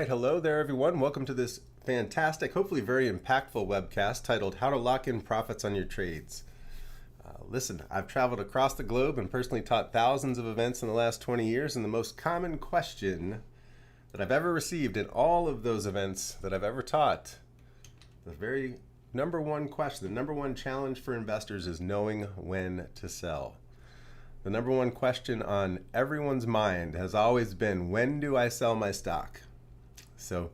right, hello there everyone. Welcome to this fantastic, hopefully very impactful webcast titled How to Lock in Profits on Your Trades. Listen, I've traveled across the globe and personally taught thousands of events in the last 20 years, and the most common question that I've ever received in all of those events that I've ever taught, the very number one question, the number one challenge for investors is knowing when to sell. The number one question on everyone's mind has always been, when do I sell my stock? So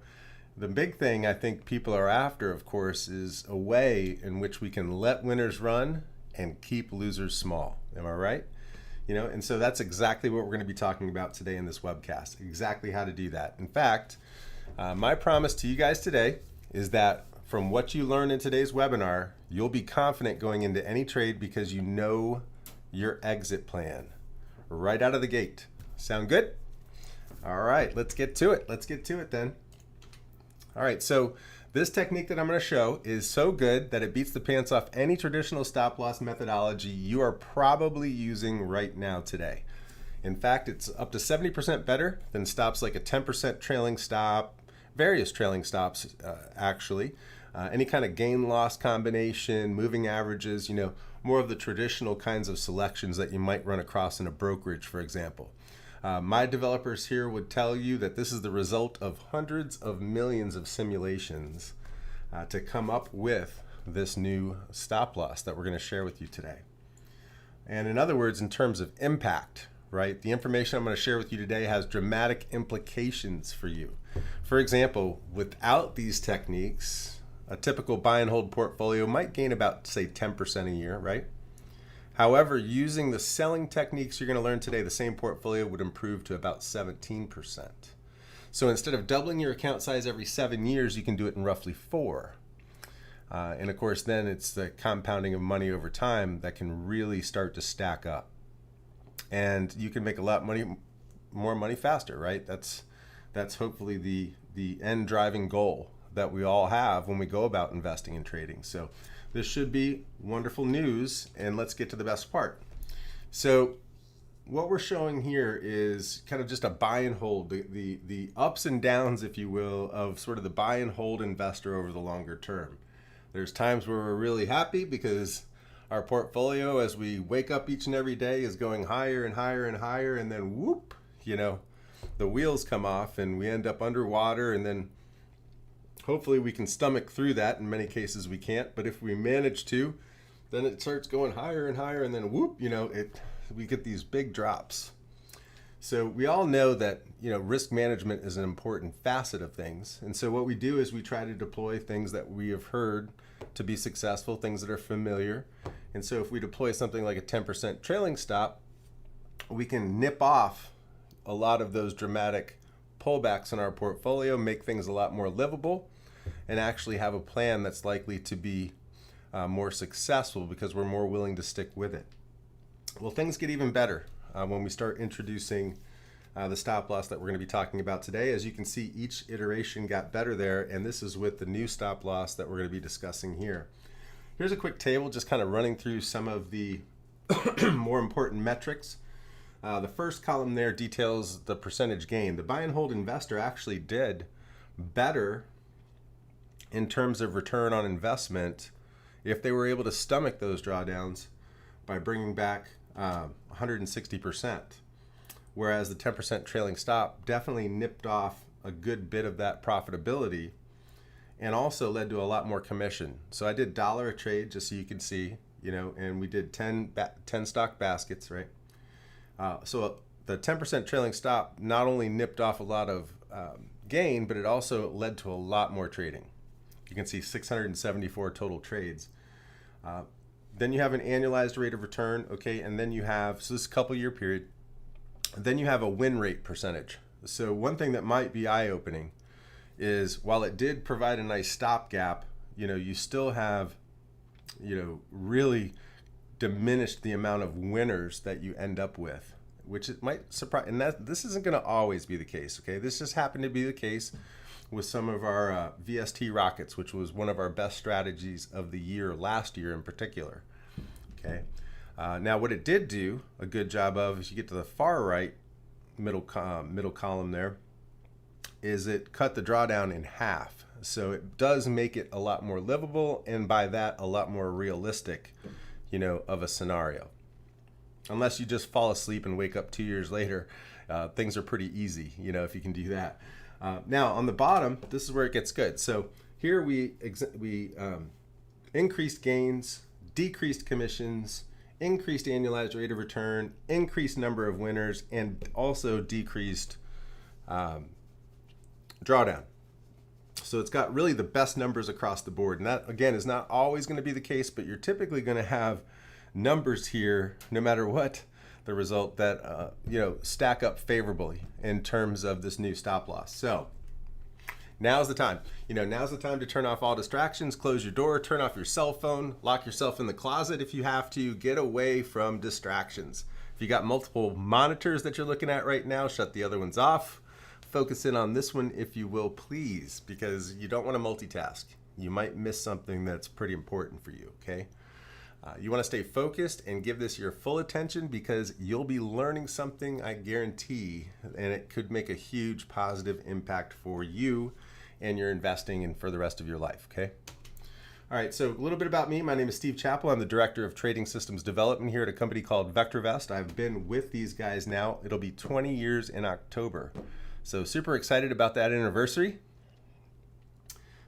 the big thing I think people are after, of course, is a way in which we can let winners run and keep losers small. Am I right? And so that's exactly what we're going to be talking about today in this webcast, exactly how to do that. In fact, my promise to you guys today is that from what you learn in today's webinar, you'll be confident going into any trade because you know your exit plan right out of the gate. Sound good? All right, let's get to it. Let's get to it then. All right, so this technique that I'm going to show is so good that it beats the pants off any traditional stop loss methodology you are probably using right now today. In fact, it's up to 70% better than stops like a 10% trailing stop, various trailing stops actually, any kind of gain-loss combination, moving averages, more of the traditional kinds of selections that you might run across in a brokerage, for example. My developers here would tell you that this is the result of hundreds of millions of simulations to come up with this new stop loss that we're going to share with you today. And in other words, in terms of impact, right, the information I'm going to share with you today has dramatic implications for you. For example, without these techniques, a typical buy and hold portfolio might gain about, say, 10% a year, right? However, using the selling techniques you're going to learn today, the same portfolio would improve to about 17%. So instead of doubling your account size every 7 years, you can do it in roughly 4. And of course, then it's the compounding of money over time that can really start to stack up. And you can make a lot more money faster, right? That's hopefully the end driving goal that we all have when we go about investing and trading. So this should be wonderful news, and let's get to the best part. So what we're showing here is kind of just a buy and hold, the ups and downs, if you will, of sort of the buy and hold investor over the longer term. There's times where we're really happy because our portfolio, as we wake up each and every day, is going higher and higher and higher, and then whoop, the wheels come off and we end up underwater, and then hopefully we can stomach through that. In many cases we can't, but if we manage to, then it starts going higher and higher, and then whoop, we get these big drops. So we all know that risk management is an important facet of things, and so what we do is we try to deploy things that we have heard to be successful, things that are familiar. And so if we deploy something like a 10% trailing stop, we can nip off a lot of those dramatic pullbacks in our portfolio, make things a lot more livable, and actually have a plan that's likely to be more successful because we're more willing to stick with it. Well, things get even better when we start introducing the stop loss that we're going to be talking about today. As you can see, each iteration got better there, and this is with the new stop loss that we're going to be discussing here. Here's a quick table just kind of running through some of the more important metrics. The first column there details the percentage gain. The buy and hold investor actually did better in terms of return on investment if they were able to stomach those drawdowns by bringing back 160%, whereas the 10% trailing stop definitely nipped off a good bit of that profitability and also led to a lot more commission. So I did $1 a trade just so you can see, and we did 10 stock baskets, right? So the 10% trailing stop not only nipped off a lot of gain, but it also led to a lot more trading. You can see 674 total trades. Then you have an annualized rate of return, okay, and then you have, so this is a couple year period, then you have a win rate percentage. So one thing that might be eye-opening is while it did provide a nice stopgap, you still have, really diminished the amount of winners that you end up with, which it might surprise, and this isn't going to always be the case, okay? This just happened to be the case with some of our VST rockets, which was one of our best strategies of the year last year in particular, okay? Now what it did do a good job of is you get to the far right middle column there, is it cut the drawdown in half. So it does make it a lot more livable, and by that, a lot more realistic, of a scenario. Unless you just fall asleep and wake up 2 years later, things are pretty easy, if you can do that. Now, on the bottom, this is where it gets good. So here we increased gains, decreased commissions, increased annualized rate of return, increased number of winners, and also decreased drawdown. So it's got really the best numbers across the board. And that, again, is not always going to be the case, but you're typically going to have numbers here, no matter what the result, that stack up favorably in terms of this new stop loss. So now's the time. Now's the time to turn off all distractions, close your door, turn off your cell phone, lock yourself in the closet if you have to, get away from distractions. If you got multiple monitors that you're looking at right now, shut the other ones off. Focus in on this one, if you will, please, because you don't want to multitask. You might miss something that's pretty important for you, okay? You want to stay focused and give this your full attention, because you'll be learning something, I guarantee, and it could make a huge positive impact for you and your investing and for the rest of your life, okay? All right, so a little bit about me. My name is Steve Chappell. I'm the Director of Trading Systems Development here at a company called VectorVest. I've been with these guys now. It'll be 20 years in October. So super excited about that anniversary.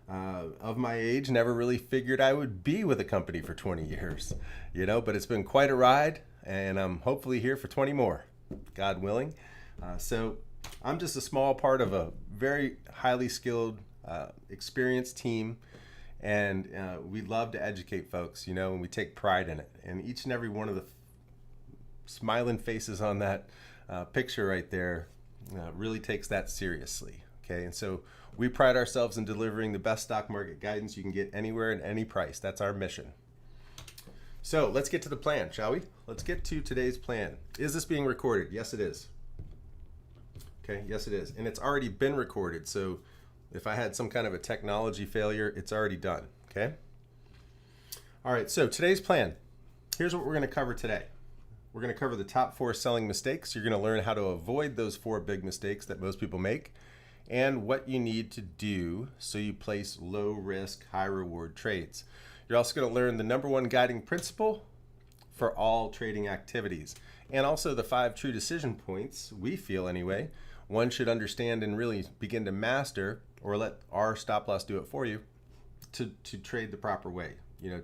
Of my age, never really figured I would be with a company for 20 years, but it's been quite a ride, and I'm hopefully here for 20 more, God willing. So I'm just a small part of a very highly skilled, experienced team, and we love to educate folks, and we take pride in it. And each and every one of the smiling faces on that picture right there really takes that seriously. Okay, and so we pride ourselves in delivering the best stock market guidance you can get anywhere at any price. That's our mission. So let's get to the plan, shall we? Let's get to today's plan. Is this being recorded? Yes, it is. Okay, yes, it is. And it's already been recorded. So if I had some kind of a technology failure, it's already done. Okay? All right, so today's plan. Here's what we're going to cover today. We're going to cover the top 4 selling mistakes. You're going to learn how to avoid those 4 big mistakes that most people make, and what you need to do so you place low risk, high reward trades. You're also going to learn the #1 guiding principle for all trading activities, and also the 5 true decision points, we feel anyway, one should understand and really begin to master, or let our stop loss do it for you, to trade the proper way,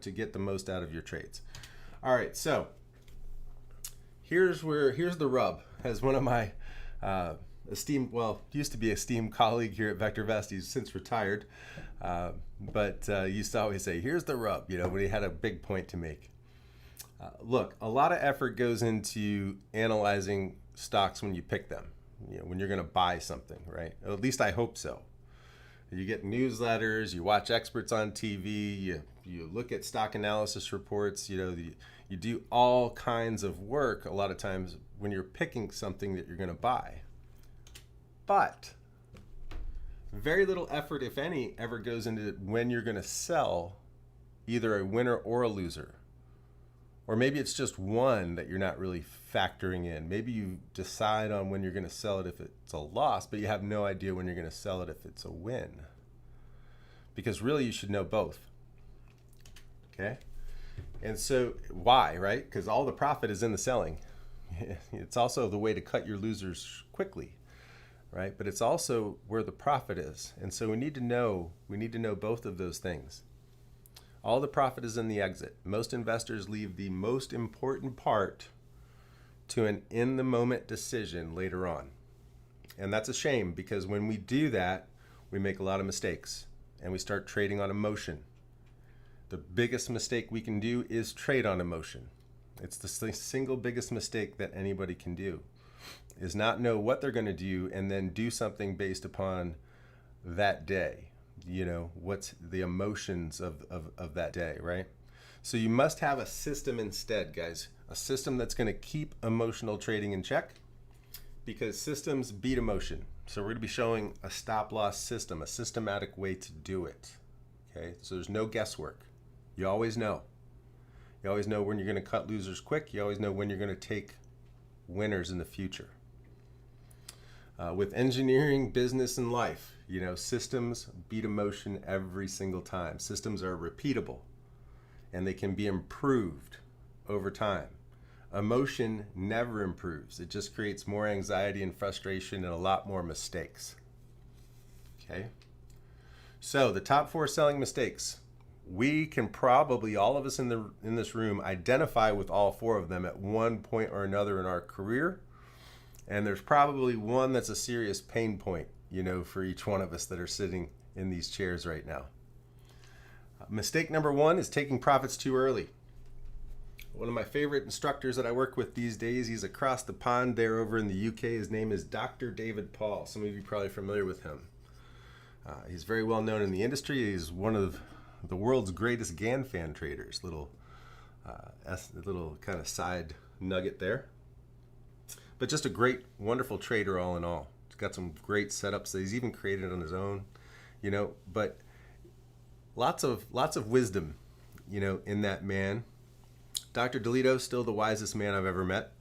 to get the most out of your trades. All right, so here's the rub. As one of my used to be esteemed colleague here at VectorVest, he's since retired, but used to always say, here's the rub, when he had a big point to make. Look, a lot of effort goes into analyzing stocks when you pick them, when you're going to buy something, right? At least I hope so. You get newsletters, you watch experts on TV, you look at stock analysis reports, you do all kinds of work a lot of times when you're picking something that you're going to buy. But very little effort, if any, ever goes into when you're going to sell either a winner or a loser. Or maybe it's just one that you're not really factoring in. Maybe you decide on when you're going to sell it if it's a loss, but you have no idea when you're going to sell it if it's a win. Because really you should know both. Okay? And so why, right? Because all the profit is in the selling. It's also the way to cut your losers quickly, right? But it's also where the profit is. And so we need to know both of those things. All the profit is in the exit. Most investors leave the most important part to an in-the-moment decision later on. And that's a shame, because when we do that, we make a lot of mistakes and we start trading on emotion. The biggest mistake we can do is trade on emotion. It's the single biggest mistake that anybody can do, is not know what they're going to do and then do something based upon that day. What's the emotions of that day, right? So you must have a system instead, guys. A system that's going to keep emotional trading in check, because systems beat emotion. So we're going to be showing a stop loss system, a systematic way to do it. Okay, so there's no guesswork. You always know. You always know when you're going to cut losers quick. You always know when you're going to take winners in the future. With engineering, business, and life, systems beat emotion every single time. Systems are repeatable and they can be improved over time. Emotion never improves. It just creates more anxiety and frustration and a lot more mistakes. Okay? So the top 4 selling mistakes. We can probably, all of us in this room, identify with all 4 of them at one point or another in our career. And there's probably one that's a serious pain point, for each one of us that are sitting in these chairs right now. Mistake number 1 is taking profits too early. One of my favorite instructors that I work with these days, he's across the pond there over in the UK. His name is Dr. David Paul. Some of you are probably familiar with him. He's very well known in the industry. He's one of the world's greatest GAN-fan traders. Little kind of side nugget there. But just a great, wonderful trader all in all. He's got some great setups that he's even created on his own, but lots of wisdom, in that man. Dr. DeLito, still the wisest man I've ever met,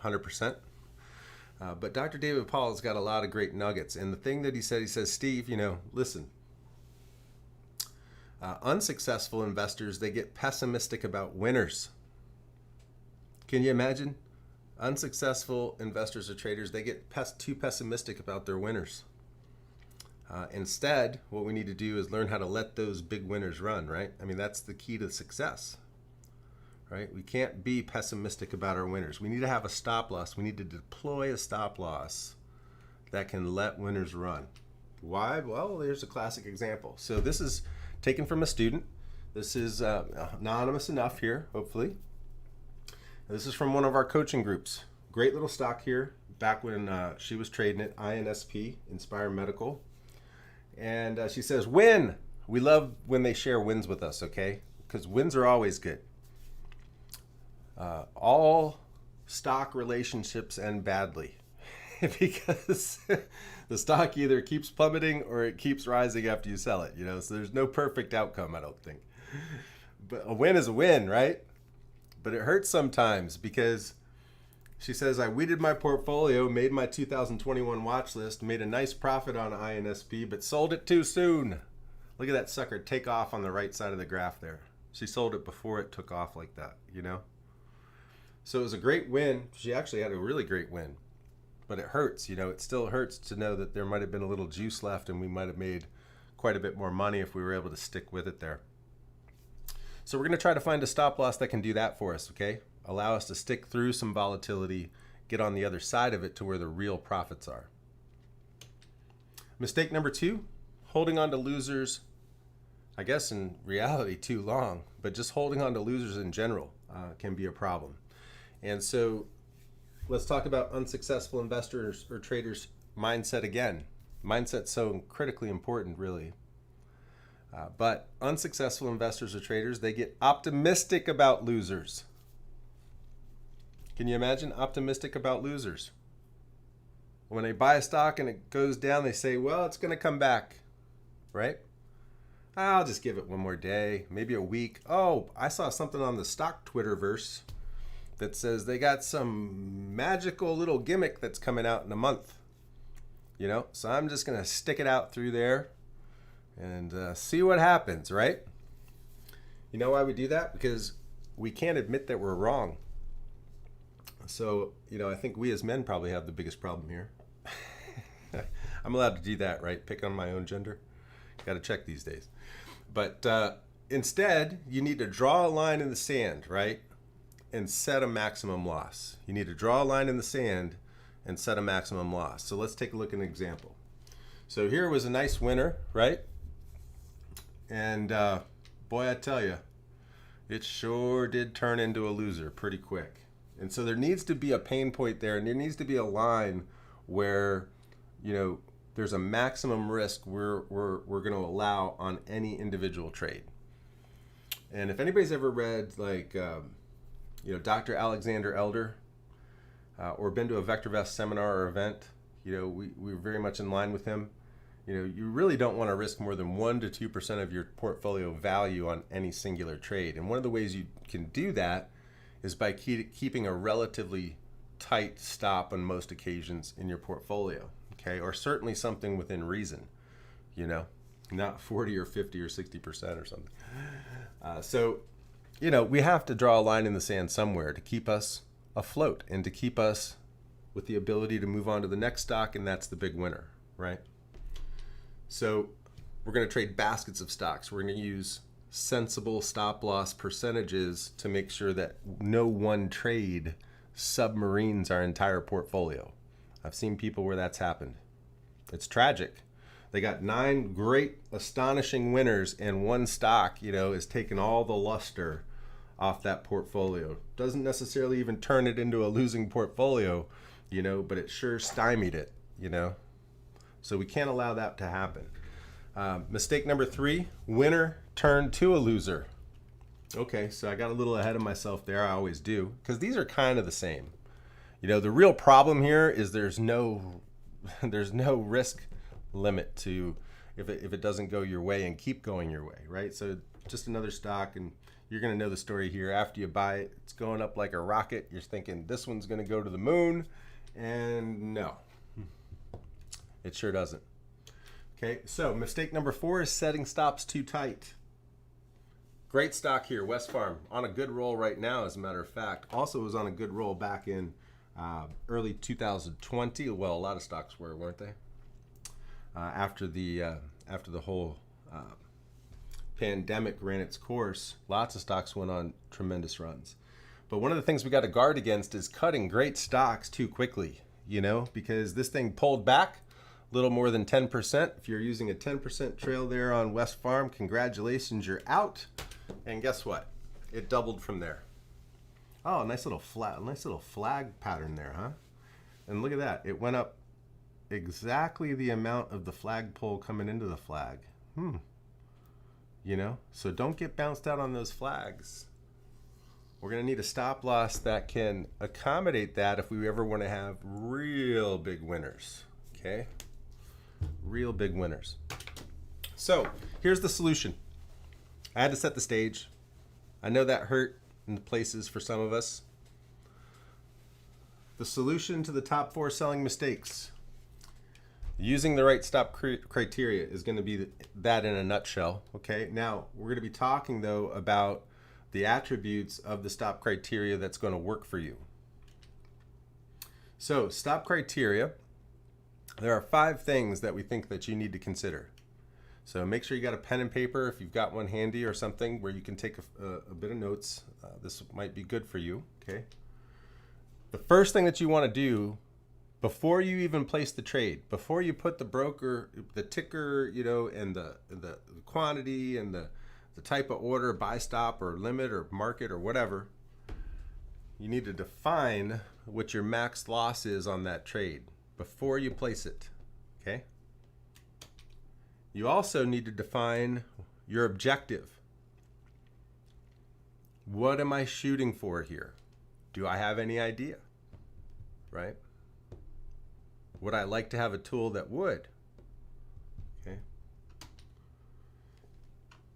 100%. But Dr. David Paul has got a lot of great nuggets. And the thing that he says, Steve, listen, unsuccessful investors, they get pessimistic about winners. Can you imagine? Unsuccessful investors or traders, they get too pessimistic about their winners. Instead, what we need to do is learn how to let those big winners run, right? I mean, that's the key to success, right? We can't be pessimistic about our winners. We need to have a stop loss. We need to deploy a stop loss that can let winners run. Why? Well, there's a classic example. So this is taken from a student. This is anonymous enough here, hopefully. This is from one of our coaching groups. Great little stock here, back when she was trading it, INSP, Inspire Medical. And she says, win. We love when they share wins with us, okay? Because wins are always good. All stock relationships end badly because the stock either keeps plummeting or it keeps rising after you sell it, so there's no perfect outcome, I don't think. But a win is a win, right? But it hurts sometimes because she says, I weeded my portfolio, made my 2021 watch list, made a nice profit on INSP, but sold it too soon. Look at that sucker take off on the right side of the graph there. She sold it before it took off like that, So it was a great win. She actually had a really great win. But it hurts, it still hurts to know that there might have been a little juice left and we might have made quite a bit more money if we were able to stick with it there. So we're going to try to find a stop loss that can do that for us, okay? Allow us to stick through some volatility, get on the other side of it to where the real profits are. Mistake number 2, holding on to losers, I guess in reality too long, but just holding on to losers in general can be a problem. And so let's talk about unsuccessful investors or traders' mindset again. Mindset's so critically important, really. But unsuccessful investors or traders, they get optimistic about losers. Can you imagine optimistic about losers? When they buy a stock and it goes down, they say, well, it's going to come back, right? I'll just give it one more day, maybe a week. Oh, I saw something on the stock Twitterverse that says they got some magical little gimmick that's coming out in a month. So I'm just going to stick it out through there and see what happens, right? You know why we do that? Because we can't admit that we're wrong. So, I think we as men probably have the biggest problem here. I'm allowed to do that, right? Pick on my own gender. Got to check these days. But instead, you need to draw a line in the sand, right? And set a maximum loss. You need to draw a line in the sand and set a maximum loss. So let's take a look at an example. So here was a nice winner, right? And boy, I tell you, it sure did turn into a loser pretty quick. And so there needs to be a pain point there, and there needs to be a line where, there's a maximum risk we're going to allow on any individual trade. And if anybody's ever read Dr. Alexander Elder or been to a VectorVest seminar or event, we're very much in line with him. You really don't want to risk more than 1 to 2% of your portfolio value on any singular trade. And one of the ways you can do that is by keeping a relatively tight stop on most occasions in your portfolio. okay? Or certainly something within reason, you know, not 40 or 50 or 60% or something. So, you know, we have to draw a line in the sand somewhere to keep us afloat and to keep us with the ability to move on to the next stock, and that's the big winner, right? So we're going to trade baskets of stocks. We're going to use sensible stop loss percentages to make sure that no one trade submarines our entire portfolio. I've seen people where that's happened. It's tragic. They got 9 great, astonishing winners, and one stock, you know, is taking all the luster off that portfolio. Doesn't necessarily even turn it into a losing portfolio, you know, but it sure stymied it, you know. So we can't allow that to happen. Mistake number 3, winner turned to a loser. Okay, so I got a little ahead of myself there. I always do, because these are kind of the same. You know, the real problem here is there's no risk limit to if it doesn't go your way and keep going your way, right? So just another stock, and you're going to know the story here. After you buy it, it's going up like a rocket. You're thinking this one's going to go to the moon, and no, it sure doesn't. Okay, so mistake number 4 is setting stops too tight. Great stock here, West Farm, on a good roll right now, as a matter of fact. Also was on a good roll back in early 2020. Well, a lot of stocks were, weren't they? After the whole pandemic ran its course, lots of stocks went on tremendous runs. But one of the things we got to guard against is cutting great stocks too quickly, you know, because this thing pulled back a little more than 10%. If you're using a 10% trail there on West Farm, congratulations, you're out. And guess what? It doubled from there. Oh, nice little flag pattern there, huh? And look at that. It went up exactly the amount of the flagpole coming into the flag. You know, so don't get bounced out on those flags. We're going to need a stop loss that can accommodate that if we ever want to have real big winners, okay? Real big winners. So here's the solution. I had to set the stage. I know that hurt in places for some of us. The solution to the top 4 selling mistakes. Using the right stop criteria is going to be that in a nutshell. Okay, now we're going to be talking though about the attributes of the stop criteria that's going to work for you. So stop criteria, there are 5 things that we think that you need to consider. So make sure you got a pen and paper if you've got one handy or something where you can take a bit of notes. This might be good for you, okay? The first thing that you want to do before you even place the trade, before you put the broker, the ticker, you know, and the quantity and the type of order, buy, stop, or limit, or market, or whatever, you need to define what your max loss is on that trade before you place it, okay? You also need to define your objective. What am I shooting for here? Do I have any idea, right? Would I like to have a tool that would? Okay.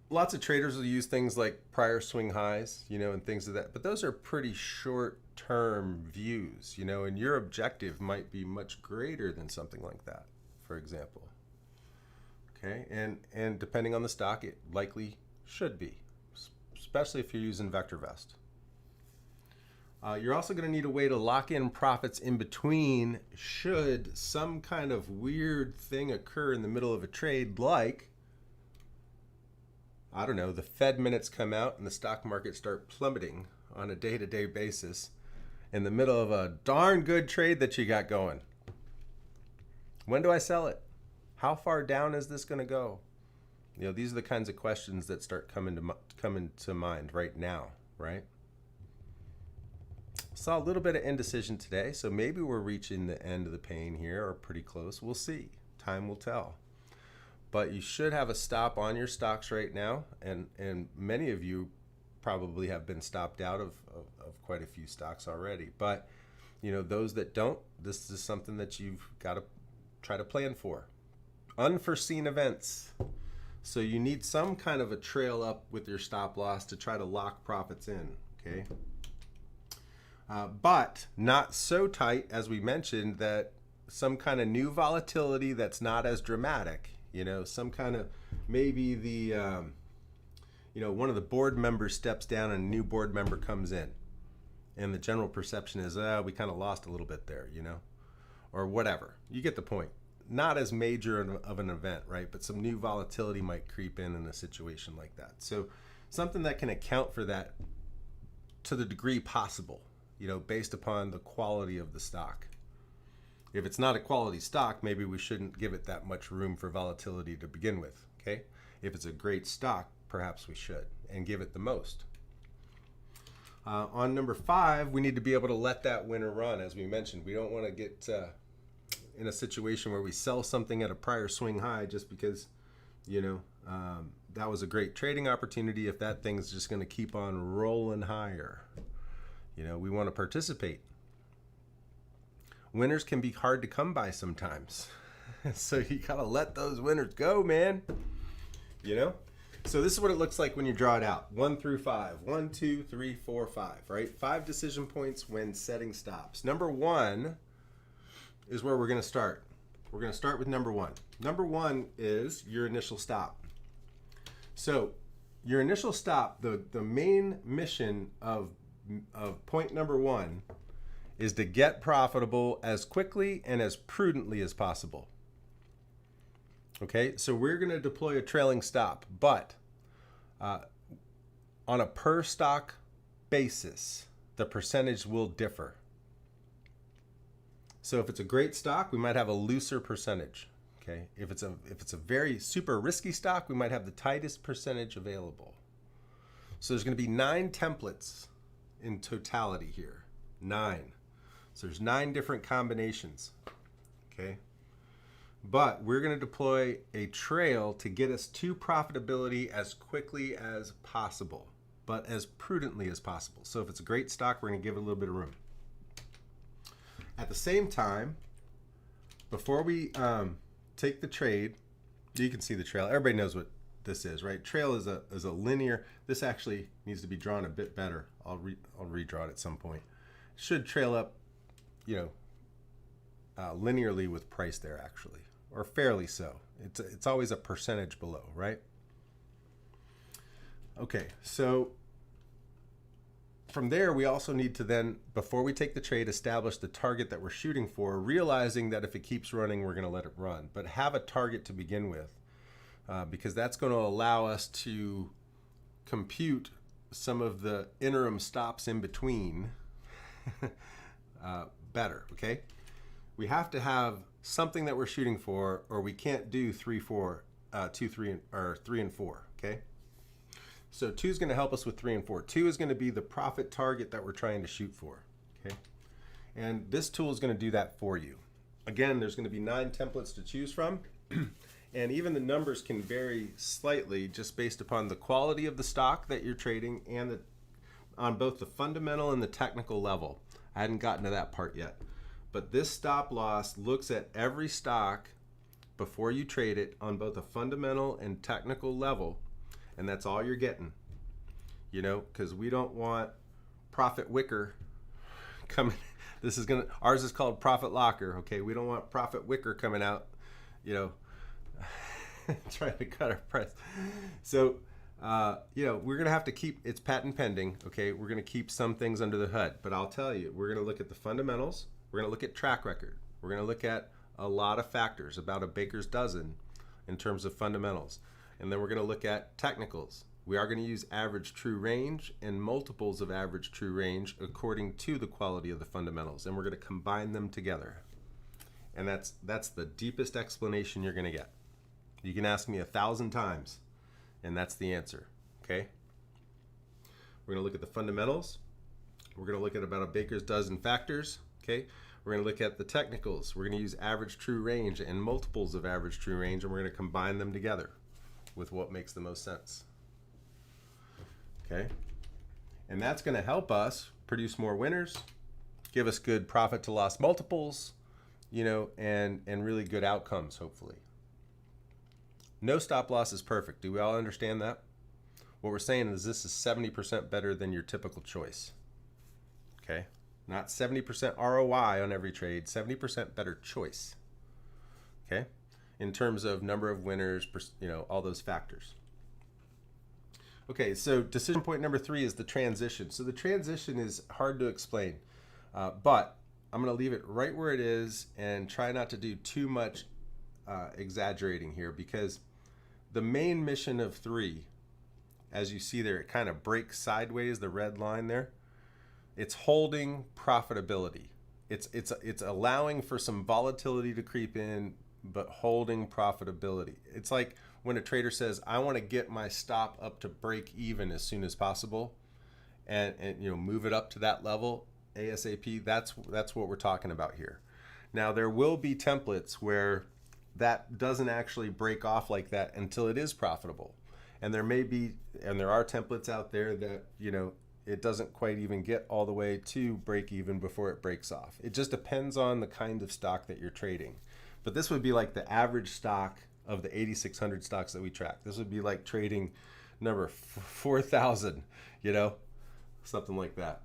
Lots of traders will use things like prior swing highs, you know, and things of that, but those are pretty short-term views, you know, and your objective might be much greater than something like that, for example. Okay, and depending on the stock, it likely should be, especially if you're using VectorVest. You're also going to need a way to lock in profits in between should some kind of weird thing occur in the middle of a trade, like, I don't know, the Fed minutes come out and the stock market start plummeting on a day-to-day basis in the middle of a darn good trade that you got going. When do I sell it? How far down is this going to go? You know, these are the kinds of questions that start coming to mind right now, right? Saw a little bit of indecision today, so maybe we're reaching the end of the pain here, or pretty close. We'll see. Time will tell. But you should have a stop on your stocks right now, and many of you probably have been stopped out of quite a few stocks already. But, you know, those that don't, this is something that you've got to try to plan for. Unforeseen events. So you need some kind of a trail up with your stop loss to try to lock profits in, okay? But not so tight, as we mentioned, that some kind of new volatility that's not as dramatic, you know, some kind of, maybe the, you know, one of the board members steps down and a new board member comes in. And the general perception is, we kind of lost a little bit there, you know, or whatever. You get the point. Not as major of an event, right? But some new volatility might creep in a situation like that. So something that can account for that to the degree possible, you know, based upon the quality of the stock. If it's not a quality stock, maybe we shouldn't give it that much room for volatility to begin with, okay? If it's a great stock, perhaps we should, and give it the most. On number 5, we need to be able to let that winner run, as we mentioned. We don't want to get in a situation where we sell something at a prior swing high just because, you know, that was a great trading opportunity if that thing's just going to keep on rolling higher. You know, we want to participate. Winners can be hard to come by sometimes. So you got to let those winners go, man. You know? So this is what it looks like when you draw it out. 1 through 5. 1, 2, 3, 4, 5, right? 5 decision points when setting stops. Number 1 is where we're going to start. We're going to start with number 1. Number 1 is your initial stop. So your initial stop, the main mission of point number 1 is to get profitable as quickly and as prudently as possible. Okay, so we're going to deploy a trailing stop, but on a per stock basis, the percentage will differ. So if it's a great stock, we might have a looser percentage. Okay, if it's a very super risky stock, we might have the tightest percentage available. So there's going to be 9 templates in totality here. 9. So there's 9 different combinations. Okay. But we're going to deploy a trail to get us to profitability as quickly as possible, but as prudently as possible. So if it's a great stock, we're going to give it a little bit of room. At the same time, before we take the trade, you can see the trail. Everybody knows what this is, right? Trail is a linear. This actually needs to be drawn a bit better. I'll redraw it at some point. Should trail up, you know, linearly with price there actually, or fairly so. It's always a percentage below, right? Okay, so from there, we also need to then, before we take the trade, establish the target that we're shooting for, realizing that if it keeps running, we're going to let it run. But have a target to begin with, because that's going to allow us to compute some of the interim stops in between better, okay? We have to have something that we're shooting for, or we can't do 3, 4, 2, 3, or 3 and 4, okay? So 2 is going to help us with 3 and 4. 2 is going to be the profit target that we're trying to shoot for, okay? And this tool is going to do that for you. Again, there's going to be 9 templates to choose from, and even the numbers can vary slightly just based upon the quality of the stock that you're trading and on both the fundamental and the technical level. I hadn't gotten to that part yet. But this stop loss looks at every stock before you trade it on both a fundamental and technical level, and that's all you're getting. You know, because we don't want profit wicker coming. Ours is called Profit Locker, okay? We don't want profit wicker coming out, you know, trying to cut our price. So, you know, we're going to have to keep, it's patent pending, okay? We're going to keep some things under the hood, but I'll tell you, we're going to look at the fundamentals. We're going to look at track record. We're going to look at a lot of factors, about a baker's dozen in terms of fundamentals. And then we're going to look at technicals. We are going to use average true range and multiples of average true range according to the quality of the fundamentals. And we're going to combine them together. And that's the deepest explanation you're going to get. You can ask me 1,000 times, and that's the answer, okay? We're going to look at the fundamentals. We're going to look at about a baker's dozen factors. Okay, we're going to look at the technicals. We're going to use average true range and multiples of average true range, and we're going to combine them together with what makes the most sense. Okay, and that's going to help us produce more winners, give us good profit to loss multiples, you know, and really good outcomes, hopefully. No stop loss is perfect. Do we all understand that? What we're saying is this is 70% better than your typical choice. Okay. Not 70% ROI on every trade, 70% better choice. Okay? In terms of number of winners, all those factors. Okay, so decision point number 3 is the transition. So the transition is hard to explain, but I'm going to leave it right where it is and try not to do too much exaggerating here, because the main mission of 3, as you see there, it kind of breaks sideways, the red line there. It's holding profitability. It's allowing for some volatility to creep in, but holding profitability. It's like when a trader says, I want to get my stop up to break even as soon as possible, and move it up to that level ASAP. That's what we're talking about here. Now, there will be templates where that doesn't actually break off like that until it is profitable. And there are templates out there that, it doesn't quite even get all the way to break even before it breaks off. It just depends on the kind of stock that you're trading. But this would be like the average stock of the 8,600 stocks that we track. This would be like trading number 4,000, something like that.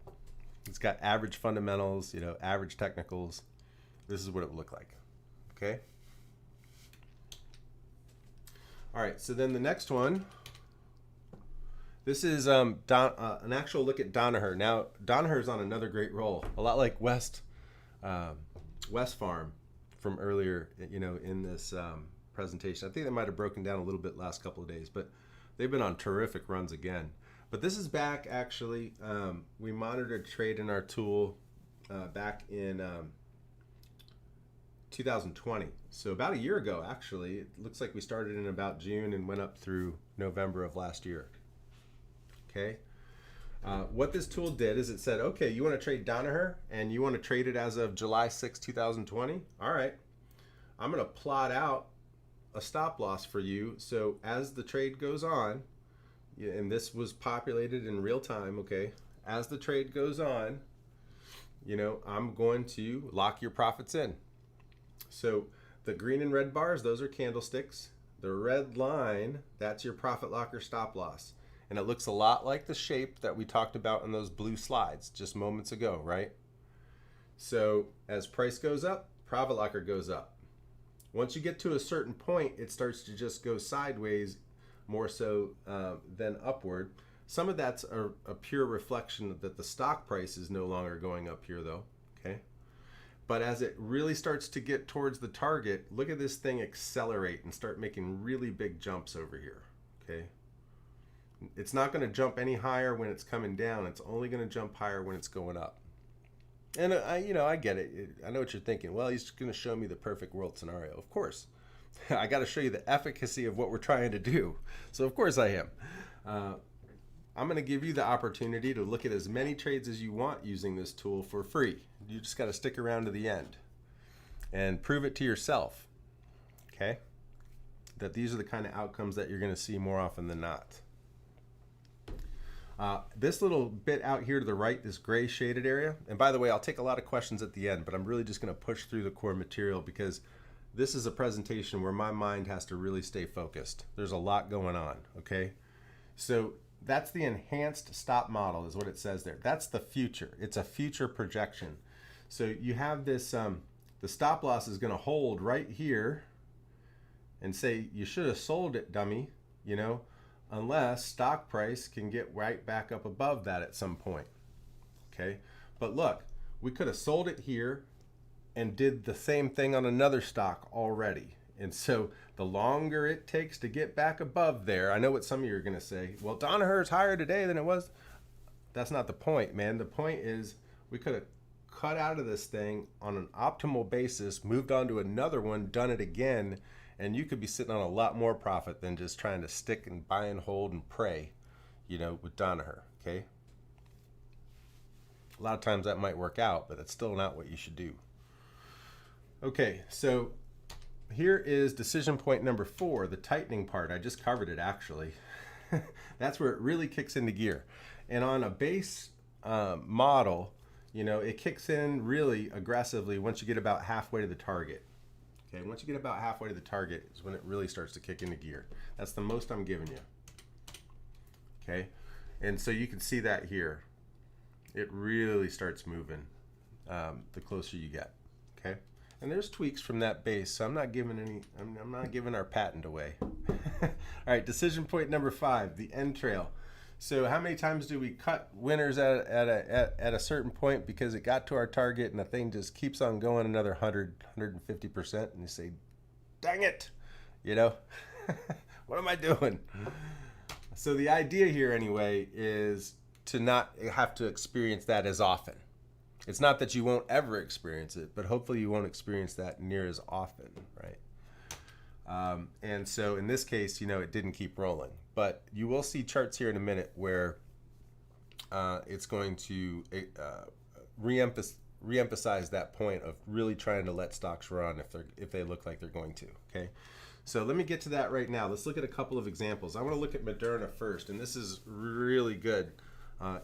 It's got average fundamentals, average technicals. This is what it would look like. Okay. All right. So then the next one, this is an actual look at Danaher. Now, Danaher's on another great roll, a lot like West Farm from earlier, in this presentation. I think they might have broken down a little bit last couple of days, but they've been on terrific runs again. But this is back, actually. We monitored trade in our tool back in 2020. So about a year ago, actually. It looks like we started in about June and went up through November of last year. Okay. What this tool did is it said, okay, you want to trade Danaher and you want to trade it as of July 6, 2020? All right. I'm going to plot out a stop loss for you. So as the trade goes on, and this was populated in real time, okay, as the trade goes on, I'm going to lock your profits in. So the green and red bars, those are candlesticks. The red line, that's your profit locker stop loss. And it looks a lot like the shape that we talked about in those blue slides just moments ago, right? So as price goes up, profit locker goes up. Once you get to a certain point, it starts to just go sideways more so than upward. Some of that's a pure reflection that the stock price is no longer going up here though, okay? But as it really starts to get towards the target, look at this thing accelerate and start making really big jumps over here, okay? It's not going to jump any higher when it's coming down. It's only going to jump higher when it's going up. And I get it. I know what you're thinking. Well, he's going to show me the perfect world scenario. Of course. I got to show you the efficacy of what we're trying to do. So of course I am. I'm going to give you the opportunity to look at as many trades as you want using this tool for free. You just got to stick around to the end and prove it to yourself, okay? That these are the kind of outcomes that you're going to see more often than not. This little bit out here to the right, this gray shaded area, and by the way, I'll take a lot of questions at the end, but I'm really just going to push through the core material because this is a presentation where my mind has to really stay focused. There's a lot going on, okay? So that's the enhanced stop model is what it says there. That's the future. It's a future projection. So you have this, the stop loss is going to hold right here and say, you should have sold it, dummy, unless stock price can get right back up above that at some point, okay? But look, we could have sold it here and did the same thing on another stock already. And so the longer it takes to get back above there, I know what some of you are going to say, well, Danaher is higher today than it was. That's not the point, man. The point is we could have cut out of this thing on an optimal basis, moved on to another one, done it again, and you could be sitting on a lot more profit than just trying to stick and buy and hold and pray, with Danaher, okay? A lot of times that might work out, but that's still not what you should do. Okay, so here is decision point number 4, the tightening part. I just covered it actually. That's where it really kicks into gear. And on a base model, it kicks in really aggressively once you get about halfway to the target. Okay, once you get about halfway to the target is when it really starts to kick into gear. That's the most I'm giving you. Okay, and so you can see that here. It really starts moving. the closer you get. Okay, and there's tweaks from that base, so I'm not giving I'm not giving our patent away. All right, decision point number 5, the end trail. So how many times do we cut winners at a certain point because it got to our target and the thing just keeps on going another 100, 150%, and you say, dang it, you know, what am I doing? So the idea here anyway is to not have to experience that as often. It's not that you won't ever experience it, but hopefully you won't experience that near as often, right? And so in this case, you know, it didn't keep rolling. But you will see charts here in a minute where it's going to reemphasize that point of really trying to let stocks run if they look like they're going to. Okay, so let me get to that right now. Let's look at a couple of examples. I want to look at Moderna first, and this is really good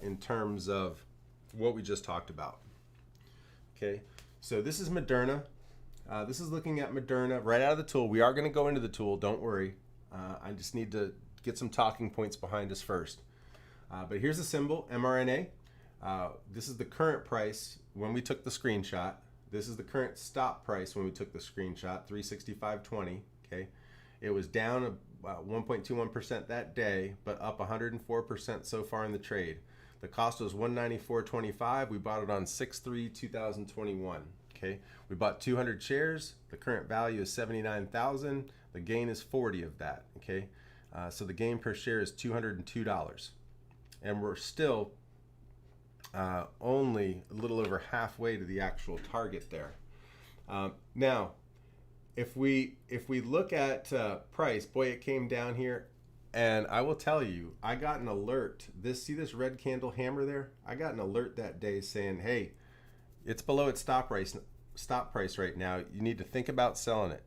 in terms of what we just talked about. Okay, so this is Moderna. This is looking at Moderna right out of the tool. We are going to go into the tool. Don't worry. I just need to get some talking points behind us first. But here's the symbol, mRNA. This is the current price when we took the screenshot. This is the current stop price when we took the screenshot, 365.20. Okay, it was down 1.21% that day, but up 104% so far in the trade. The cost was $194.25. We bought it on 6/3/2021. Okay, we bought 200 shares. The current value is 79,000. The gain is 40 of that. Okay, so the gain per share is $202, and we're still only a little over halfway to the actual target there. Now, if we look at price, boy, it came down here, and I will tell you, I got an alert. See this red candle hammer there? I got an alert that day saying, hey, it's below its stop price right now. You need to think about selling it.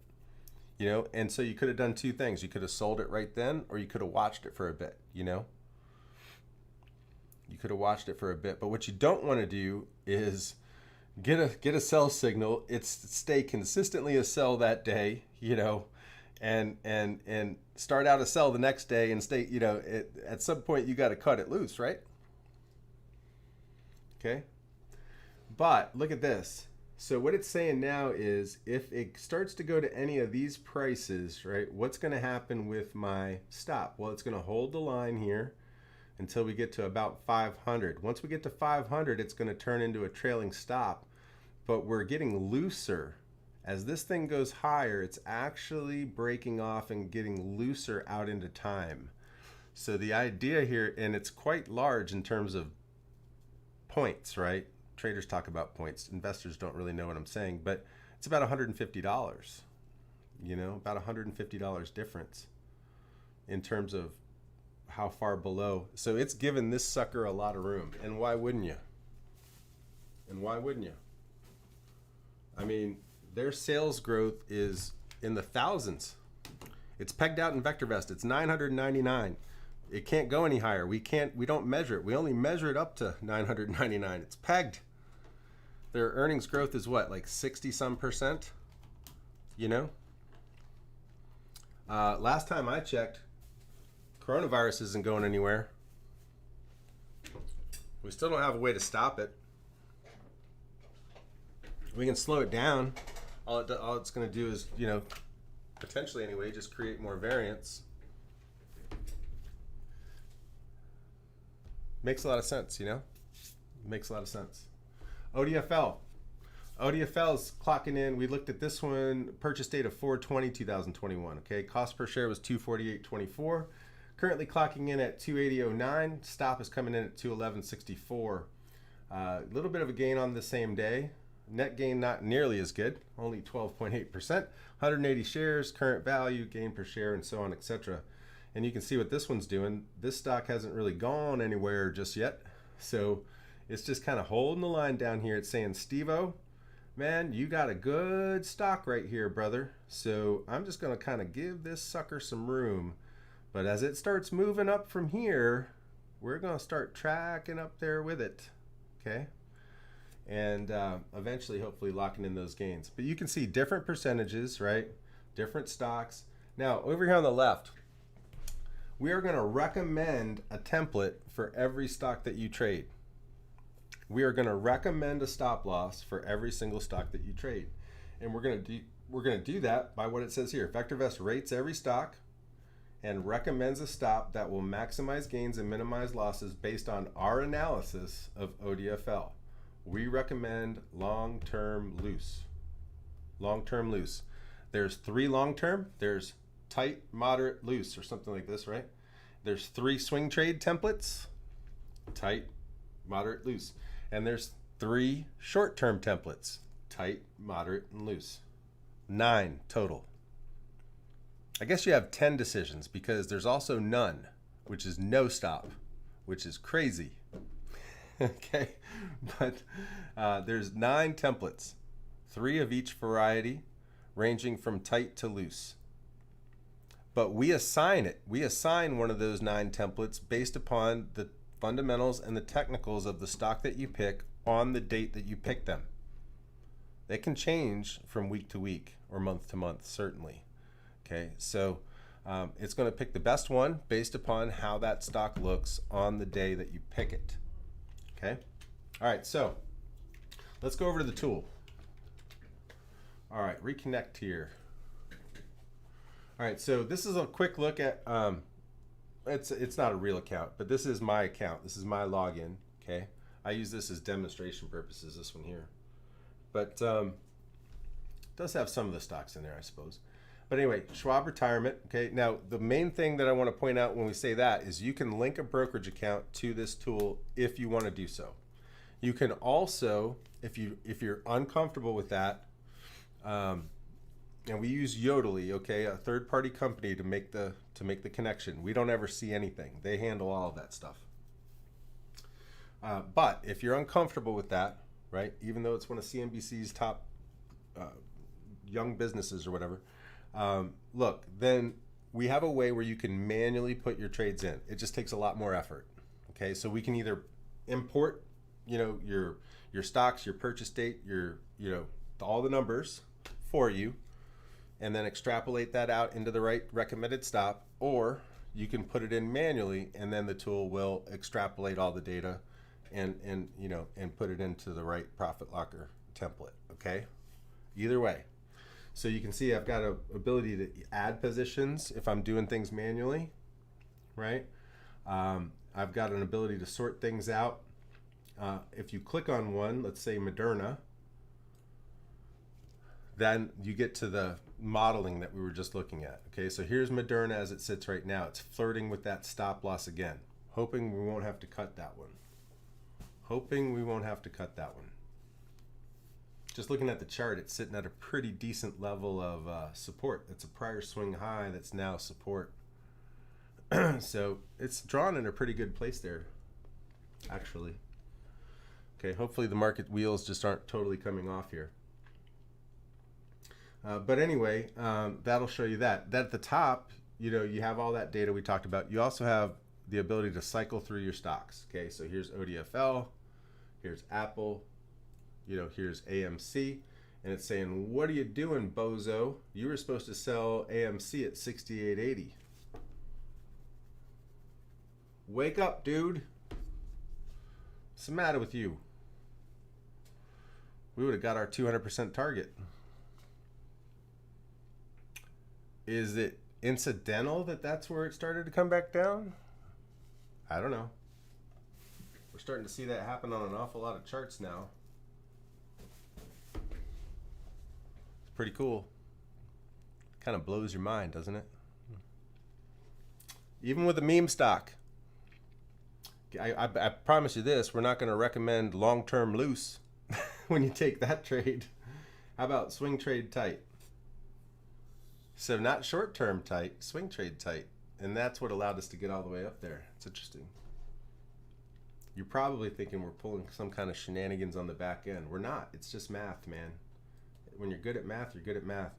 You know, and so you could have done two things. You could have sold it right then, or you could have watched it for a bit, you know? You could have watched it for a bit. But what you don't want to do is get a sell signal. It's stay consistently a sell that day, you know, and start out a sell the next day and stay, you know, at some point you got to cut it loose, right? Okay. But look at this. So what it's saying now is if it starts to go to any of these prices, right, what's going to happen with my stop? Well, it's going to hold the line here until we get to about 500. Once we get to 500, it's going to turn into a trailing stop, but we're getting looser. As this thing goes higher, it's actually breaking off and getting looser out into time. So the idea here, and it's quite large in terms of points, right? Traders talk about points. Investors don't really know what I'm saying, but it's about $150, you know, about $150 difference in terms of how far below. So it's given this sucker a lot of room. And why wouldn't you? And why wouldn't you? I mean, their sales growth is in the thousands. It's pegged out in VectorVest. It's 999. It can't go any higher. We don't measure it. We only measure it up to 999. It's pegged. Their earnings growth is what, like 60-some%? You know? Last time I checked, coronavirus isn't going anywhere. We still don't have a way to stop it. We can slow it down. All it's going to do is, you know, potentially anyway, just create more variance. Makes a lot of sense, you know? Makes a lot of sense. ODFL. ODFL's clocking in. We looked at this one, purchase date of 4/20/2021. Okay, cost per share was $248.24. Currently clocking in at 280.09. Stop is coming in at 211.64. A little bit of a gain on the same day. Net gain not nearly as good, only 12.8%. 180 shares, current value, gain per share, and so on, etc. And you can see what this one's doing. This stock hasn't really gone anywhere just yet. So it's just kind of holding the line down here. It's saying, Steve-O, man, you got a good stock right here, brother. So I'm just going to kind of give this sucker some room. But as it starts moving up from here, we're going to start tracking up there with it. Okay? And eventually, hopefully, locking in those gains. But you can see different percentages, right? Different stocks. Now, over here on the left, we are going to recommend a template for every stock that you trade. we are going to recommend a stop loss for every single stock that you trade. And we're going to do that by what it says here. VectorVest rates every stock and recommends a stop that will maximize gains and minimize losses based on our analysis of ODFL. We recommend long-term loose. Long-term loose. There's 3 long-term. There's tight, moderate, loose, or something like this, right? There's 3 swing trade templates. Tight, moderate, loose. And there's 3 short-term templates. Tight, moderate, and loose. 9 total. I guess you have 10 decisions because there's also none, which is no stop, which is crazy. Okay, but there's 9 templates, 3 of each variety, ranging from tight to loose. But we assign it. We assign one of those 9 templates based upon the fundamentals and the technicals of the stock that you pick on the date that you pick them. They can change from week to week or month to month, certainly. Okay, so it's going to pick the best one based upon how that stock looks on the day that you pick it. Okay, all right, so let's go over to the tool. All right, reconnect here. All right, so this is a quick look at, it's not a real account, but this is my account. This is my login, okay? I use this as demonstration purposes, this one here. But it does have some of the stocks in there, I suppose. But anyway, Schwab Retirement, okay? Now, the main thing that I want to point out when we say that is you can link a brokerage account to this tool if you want to do so. You can also, if you're uncomfortable with that, and we use Yodely, okay, a third-party company to make the connection. We don't ever see anything. They handle all of that stuff. But if you're uncomfortable with that, right, even though it's one of CNBC's top young businesses or whatever, look, then we have a way where you can manually put your trades in. It just takes a lot more effort. Okay, so we can either import, your stocks, your purchase date, all the numbers for you, and then extrapolate that out into the right recommended stop, or you can put it in manually, and then the tool will extrapolate all the data and put it into the right profit locker template. Okay, either way. So you can see I've got an ability to add positions if I'm doing things manually, right? I've got an ability to sort things out. If you click on one, let's say Moderna, then you get to the modeling that we were just looking at. Okay, so here's Moderna as it sits right now. It's flirting with that stop loss again, hoping we won't have to cut that one. Hoping we won't have to cut that one. Just looking at the chart, it's sitting at a pretty decent level of support. It's a prior swing high that's now support. So it's drawn in a pretty good place there, actually. Okay, hopefully the market wheels just aren't totally coming off here. But anyway, that'll show you that. At the top, you have all that data we talked about. You also have the ability to cycle through your stocks. Okay, so here's ODFL, here's Apple, here's AMC, and it's saying, what are you doing, bozo? You were supposed to sell AMC at 68.80. Wake up, dude. What's the matter with you? We would have got our 200% target. Is it incidental that that's where it started to come back down? I don't know. We're starting to see that happen on an awful lot of charts now. It's pretty cool. Kind of blows your mind, doesn't it? Even with a meme stock. I promise you this, we're not going to recommend long-term loose when you take that trade. How about swing trade tight? So not short-term tight, swing trade tight. And that's what allowed us to get all the way up there. It's interesting. You're probably thinking we're pulling some kind of shenanigans on the back end. We're not. It's just math, man. When you're good at math, you're good at math.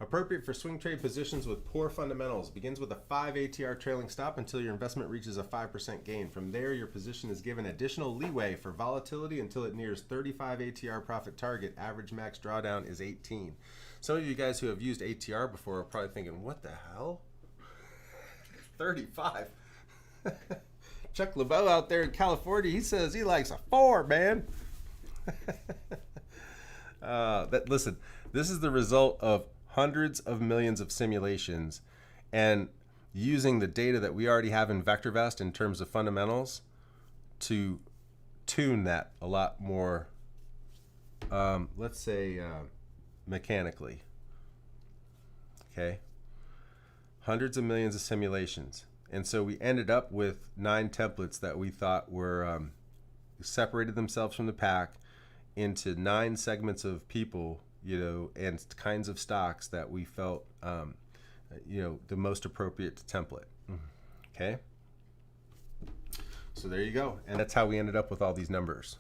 Appropriate for swing trade positions with poor fundamentals. Begins with a 5 ATR trailing stop until your investment reaches a 5% gain. From there, your position is given additional leeway for volatility until it nears 35 ATR profit target. Average max drawdown is 18. Some of you guys who have used ATR before are probably thinking, what the hell? 35? Chuck LaBelle out there in California, he says he likes a 4, man. Listen, this is the result of hundreds of millions of simulations and using the data that we already have in VectorVest in terms of fundamentals to tune that a lot more, let's say, mechanically. Okay, hundreds of millions of simulations, and so we ended up with 9 templates that we thought were separated themselves from the pack into 9 segments of people, and kinds of stocks that we felt, the most appropriate to template. Okay, so there you go, and that's how we ended up with all these numbers.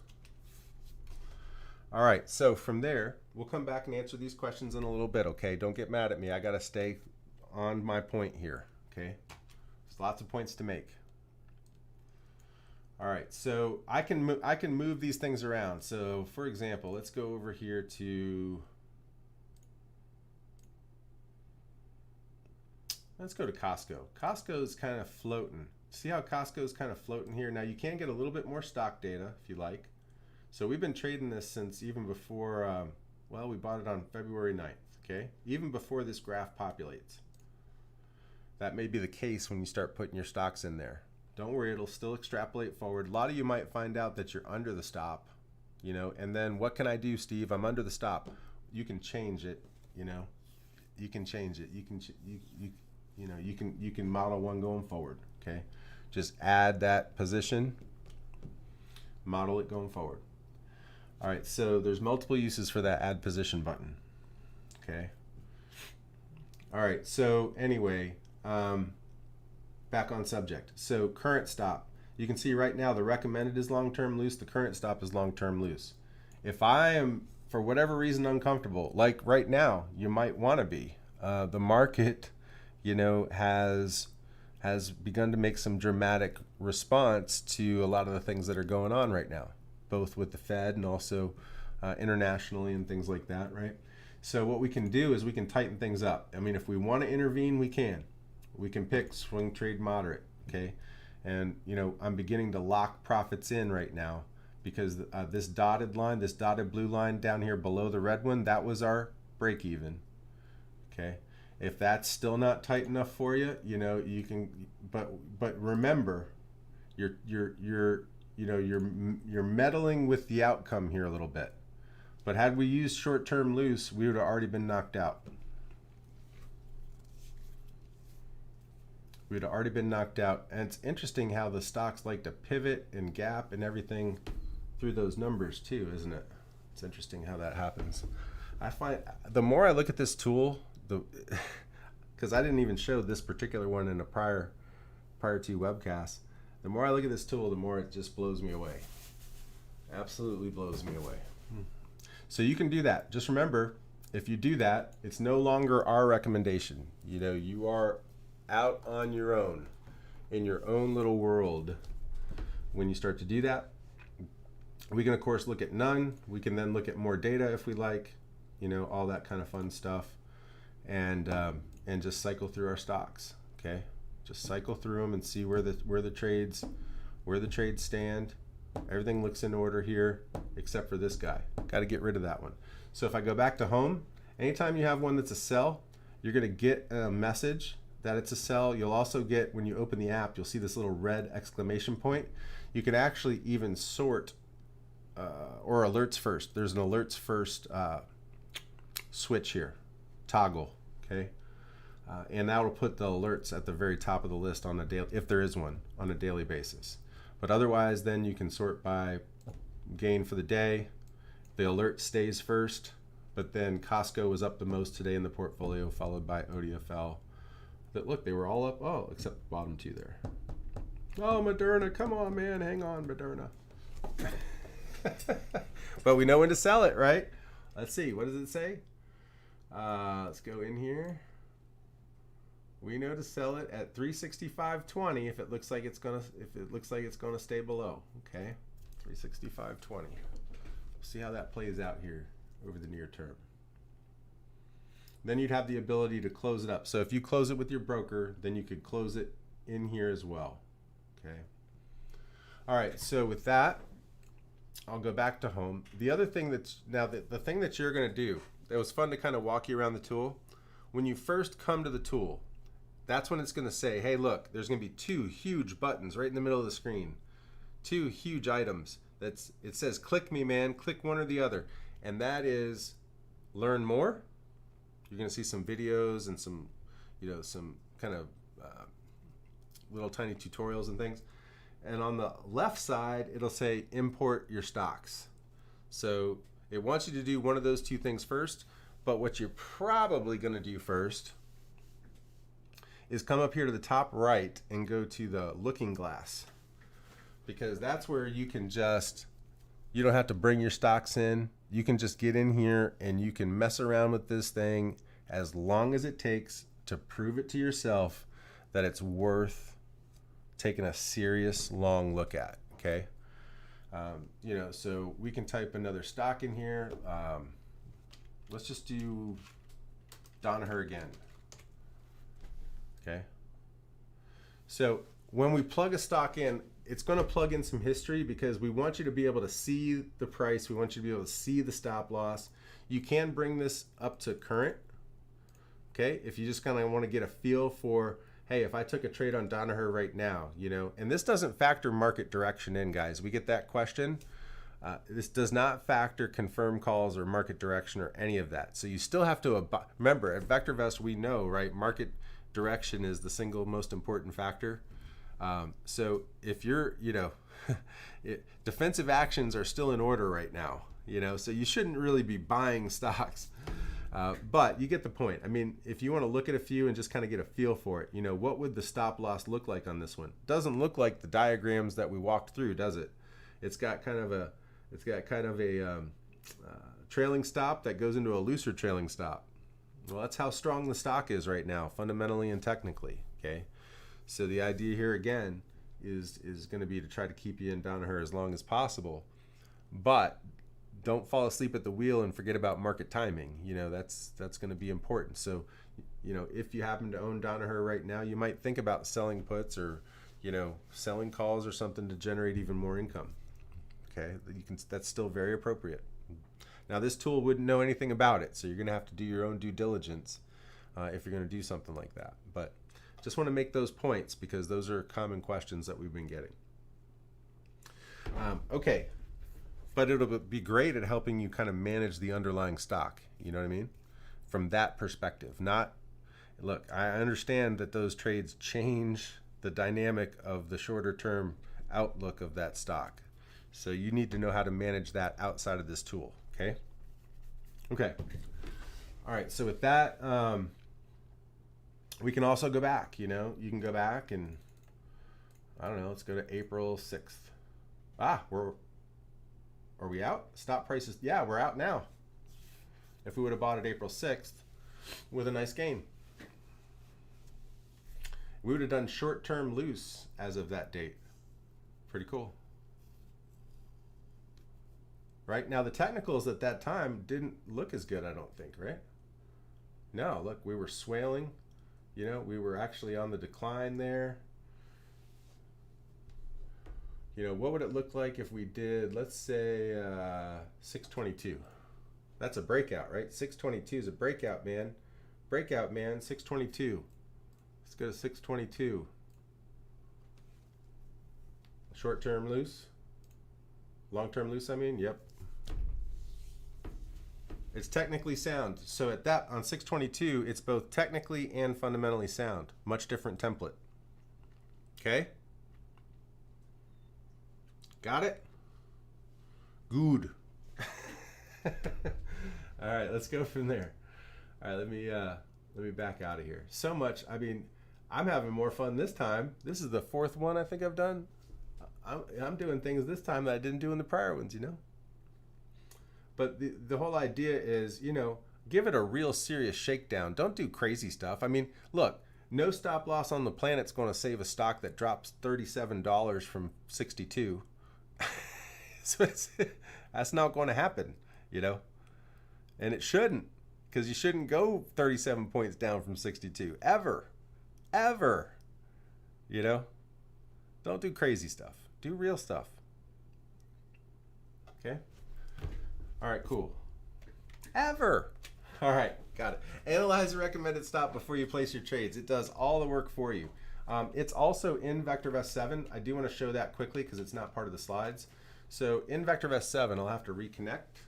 All right, so from there, we'll come back and answer these questions in a little bit, okay? Don't get mad at me. I got to stay on my point here, okay? There's lots of points to make. All right, so I can move these things around. So, for example, let's go over here to, let's go to Costco. Costco's kind of floating. See how Costco's kind of floating here? Now, you can get a little bit more stock data if you like. So we've been trading this since even before, we bought it on February 9th, okay? Even before this graph populates. That may be the case when you start putting your stocks in there. Don't worry, it'll still extrapolate forward. A lot of you might find out that you're under the stop, and then what can I do, Steve? I'm under the stop. You can change it, You can change it. You can model one going forward, okay? Just add that position, model it going forward. All right, so there's multiple uses for that add position button, okay? All right, so anyway, back on subject. So current stop, you can see right now the recommended is long-term loose, the current stop is long-term loose. If I am, for whatever reason, uncomfortable, like right now, you might want to be. The market, has begun to make some dramatic response to a lot of the things that are going on right now, both with the Fed and also internationally and things like that, right? So what we can do is we can tighten things up. I mean, if we want to intervene, we can. We can pick swing trade moderate, okay? And, I'm beginning to lock profits in right now because this dotted line, this dotted blue line down here below the red one, that was our break even, okay? If that's still not tight enough for you, you can, but remember, you're meddling with the outcome here a little bit. But had we used short-term loose, we would have already been knocked out. We would have already been knocked out. And it's interesting how the stocks like to pivot and gap and everything through those numbers too, isn't it? It's interesting how that happens. I find the more I look at this tool, because I didn't even show this particular one in a prior 2 webcasts, the more I look at this tool, the more it just blows me away. Absolutely blows me away. So you can do that. Just remember, if you do that, it's no longer our recommendation. You are out on your own, in your own little world. When you start to do that, we can of course look at none. We can then look at more data if we like, all that kind of fun stuff, and just cycle through our stocks. Okay, just cycle through them and see where the trades stand. Everything looks in order here, except for this guy. Got to get rid of that one. So if I go back to home, anytime you have one that's a sell, you're going to get a message that it's a sell. You'll also get, when you open the app, you'll see this little red exclamation point. You can actually even sort or alerts first. There's an alerts first switch here, toggle, okay? And that will put the alerts at the very top of the list on a daily, if there is one, on a daily basis. But otherwise, then you can sort by gain for the day. The alert stays first, but then Costco was up the most today in the portfolio, followed by ODFL. But look, they were all up, except the bottom 2 there. Oh, Moderna, come on, man, hang on, Moderna. But we know when to sell it, right? Let's see, what does it say? Let's go in here. We know to sell it at 365.20 if it looks like it's gonna stay below. Okay, 365.20. See how that plays out here over the near term. Then you'd have the ability to close it up. So if you close it with your broker, then you could close it in here as well. Okay. All right, so with that, I'll go back to home. The other thing that's now the thing that you're going to do, it was fun to kind of walk you around the tool. When you first come to the tool, that's when it's going to say, hey, look, there's going to be two huge buttons right in the middle of the screen. Two huge items. It says, click me, man. Click one or the other. And that is learn more. You're going to see some videos and some kind of little tiny tutorials and things. And on the left side, it'll say import your stocks. So it wants you to do one of those two things first. But what you're probably going to do first is come up here to the top right and go to the looking glass, because that's where you can you don't have to bring your stocks in. You can just get in here and you can mess around with this thing as long as it takes to prove it to yourself that it's worth taking a serious long look at. Okay. So we can type another stock in here. Let's just do Danaher again. Okay. So when we plug a stock in, it's going to plug in some history because we want you to be able to see the price. We want you to be able to see the stop loss. You can bring this up to current. Okay. If you just kind of want to get a feel for, hey, if I took a trade on Danaher right now, and this doesn't factor market direction in, guys. We get that question. This does not factor confirm calls or market direction or any of that. So you still have to remember at VectorVest, we know, right? Market direction is the single most important factor. So if you're, defensive actions are still in order right now, so you shouldn't really be buying stocks. But you get the point. I mean, if you want to look at a few and just kind of get a feel for it, what would the stop loss look like on this one? Doesn't look like the diagrams that we walked through, does it? It's got kind of a trailing stop that goes into a looser trailing stop. Well, that's how strong the stock is right now, fundamentally and technically. Okay, so the idea here again is going to be to try to keep you in Danaher as long as possible, but don't fall asleep at the wheel and forget about market timing. That's going to be important. So, if you happen to own Danaher right now, you might think about selling puts or, selling calls or something to generate even more income. Okay, that's still very appropriate. Now, this tool wouldn't know anything about it, so you're going to have to do your own due diligence if you're going to do something like that. But just want to make those points because those are common questions that we've been getting. Okay. But it'll be great at helping you kind of manage the underlying stock. You know what I mean? From that perspective. Look, I understand that those trades change the dynamic of the shorter term outlook of that stock. So you need to know how to manage that outside of this tool. Okay? Okay. All right. So with that, we can also go back. You can go back and, I don't know, let's go to April 6th. Are we out? Stop prices. Yeah, we're out now. If we would have bought it April 6th with a nice gain, we would have done short-term loose as of that date. Pretty cool. Right? Now, the technicals at that time didn't look as good, I don't think, right? No, look, we were swaling. We were actually on the decline there. What would it look like if we did, let's say, 622? That's a breakout, right? 622 is a breakout, man. Breakout, man, 622. Let's go to 622. Short-term loose? Long-term loose, I mean? Yep. It's technically sound. So on 622, it's both technically and fundamentally sound. Much different template. Okay? Got it? Good. All right, let's go from there. All right, let me back out of here. So much. I mean, I'm having more fun this time. This is the fourth one I think I've done. I'm doing things this time that I didn't do in the prior ones, But the whole idea is, give it a real serious shakedown. Don't do crazy stuff. I mean, look, no stop loss on the planet's going to save a stock that drops $37 from 62. So that's not going to happen, and it shouldn't, because you shouldn't go 37 points down from 62 ever. Don't do crazy stuff. Do real stuff. Okay? All right, cool. Ever. All right, got it. Analyze the recommended stop before you place your trades. It does all the work for you. It's also in VectorVest 7. I do want to show that quickly because it's not part of the slides. So in VectorVest 7, I'll have to reconnect.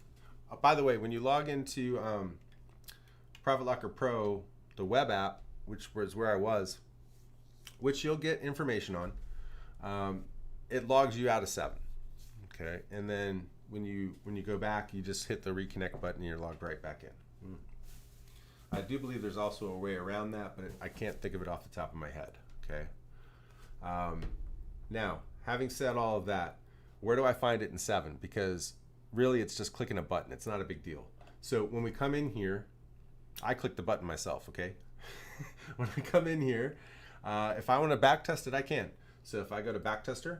By the way, when you log into ProfitLocker Pro, the web app, which was where I was, which you'll get information on, it logs you out of 7. Okay, and then when you go back, you just hit the reconnect button and you're logged right back in. I do believe there's also a way around that, but I can't think of it off the top of my head. Okay. Now, having said all of that, where do I find it in 7? Because really, it's just clicking a button. It's not a big deal. So when we come in here, I click the button myself. Okay. When I come in here, if I want to back test it, I can. So if I go to backtester,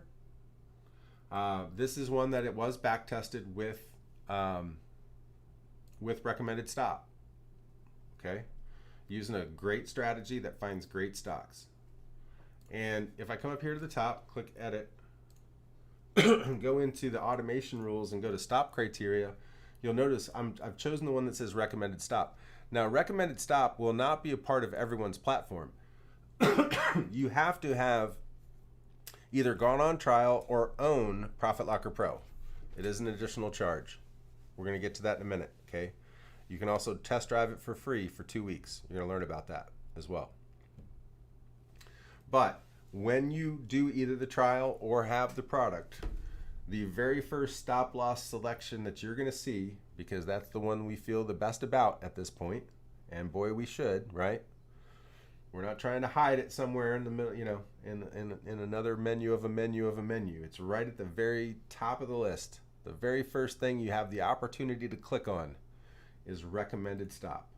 this is one that it was back tested with recommended stop. Okay, using a great strategy that finds great stocks. And if I come up here to the top, click edit, go into the automation rules and go to stop criteria, you'll notice I've chosen the one that says recommended stop. Now, recommended stop will not be a part of everyone's platform. You have to have either gone on trial or own ProfitLocker Pro. It is an additional charge. We're going to get to that in a minute, okay? You can also test drive it for free for 2 weeks. You're going to learn about that as well. But when you do either the trial or have the product, the very first stop loss selection that you're going to see, because that's the one we feel the best about at this point, and boy, we should, right? We're not trying to hide it somewhere in the middle, you know, in another menu of a menu of a menu. It's right at the very top of the list. The very first thing you have the opportunity to click on is recommended stop.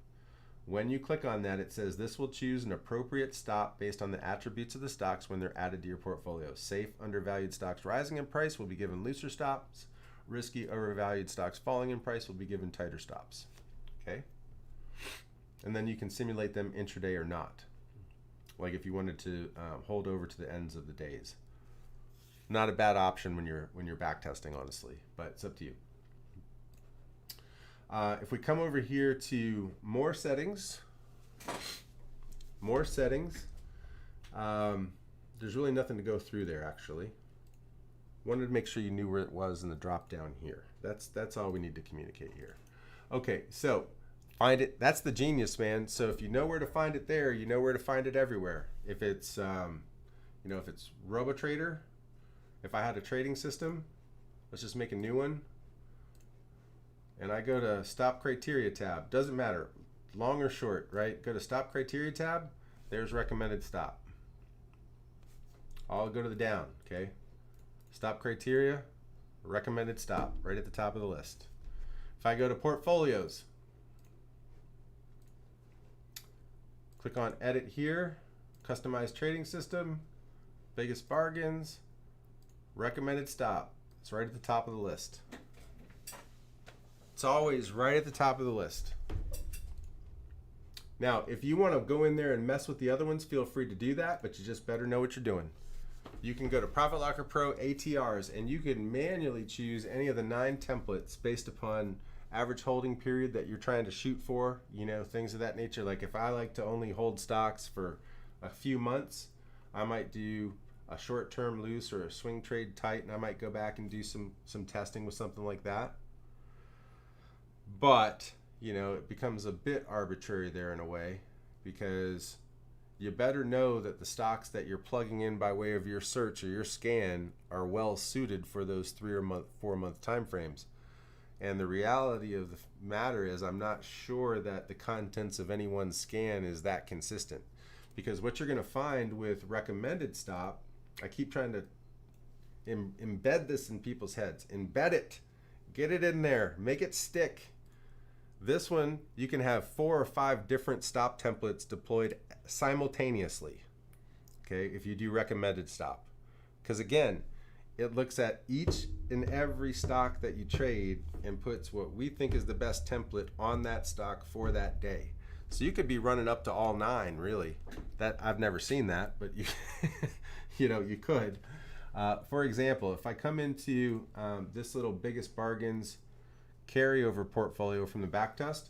When you click on that, it says this will choose an appropriate stop based on the attributes of the stocks when they're added to your portfolio. Safe, undervalued stocks rising in price will be given looser stops. Risky, overvalued stocks falling in price will be given tighter stops. Okay? And then you can simulate them intraday or not. Like if you wanted to hold over to the ends of the days. Not a bad option when you're back testing, honestly, but it's up to you. If we come over here to more settings, there's really nothing to go through there actually. Wanted to make sure you knew where it was in the drop down here. That's all we need to communicate here. Okay, so find it. That's the genius, man. So if you know where to find it there, you know where to find it everywhere. If it's if it's RoboTrader, if I had a trading system, let's just make a new one. And I go to stop criteria tab. Doesn't matter, long or short, right? Go to stop criteria tab. There's recommended stop. I'll go to the down, okay? Stop criteria, recommended stop, right at the top of the list. If I go to portfolios, click on edit here, customize trading system, biggest bargains, recommended stop. It's right at the top of the list. It's always right at the top of the list. Now, if you want to go in there and mess with the other ones, feel free to do that, but you just better know what you're doing. You can go to ProfitLocker Pro ATRs, and you can manually choose any of the 9 templates based upon average holding period that you're trying to shoot for, things of that nature. Like if I like to only hold stocks for a few months, I might do a short-term loose or a swing trade tight, and I might go back and do some testing with something like that. But, it becomes a bit arbitrary there in a way, because you better know that the stocks that you're plugging in by way of your search or your scan are well suited for those 3 or 4 month time frames. And the reality of the matter is I'm not sure that the contents of any one scan is that consistent. Because what you're going to find with recommended stop, I keep trying to embed this in people's heads. Embed it. Get it in there. Make it stick. This one, you can have 4 or 5 different stop templates deployed simultaneously, okay, if you do recommended stop. Because again, it looks at each and every stock that you trade and puts what we think is the best template on that stock for that day. So you could be running up to all 9, really. That I've never seen that, but you, you could. For example, if I come into this little biggest bargains carryover portfolio from the back test,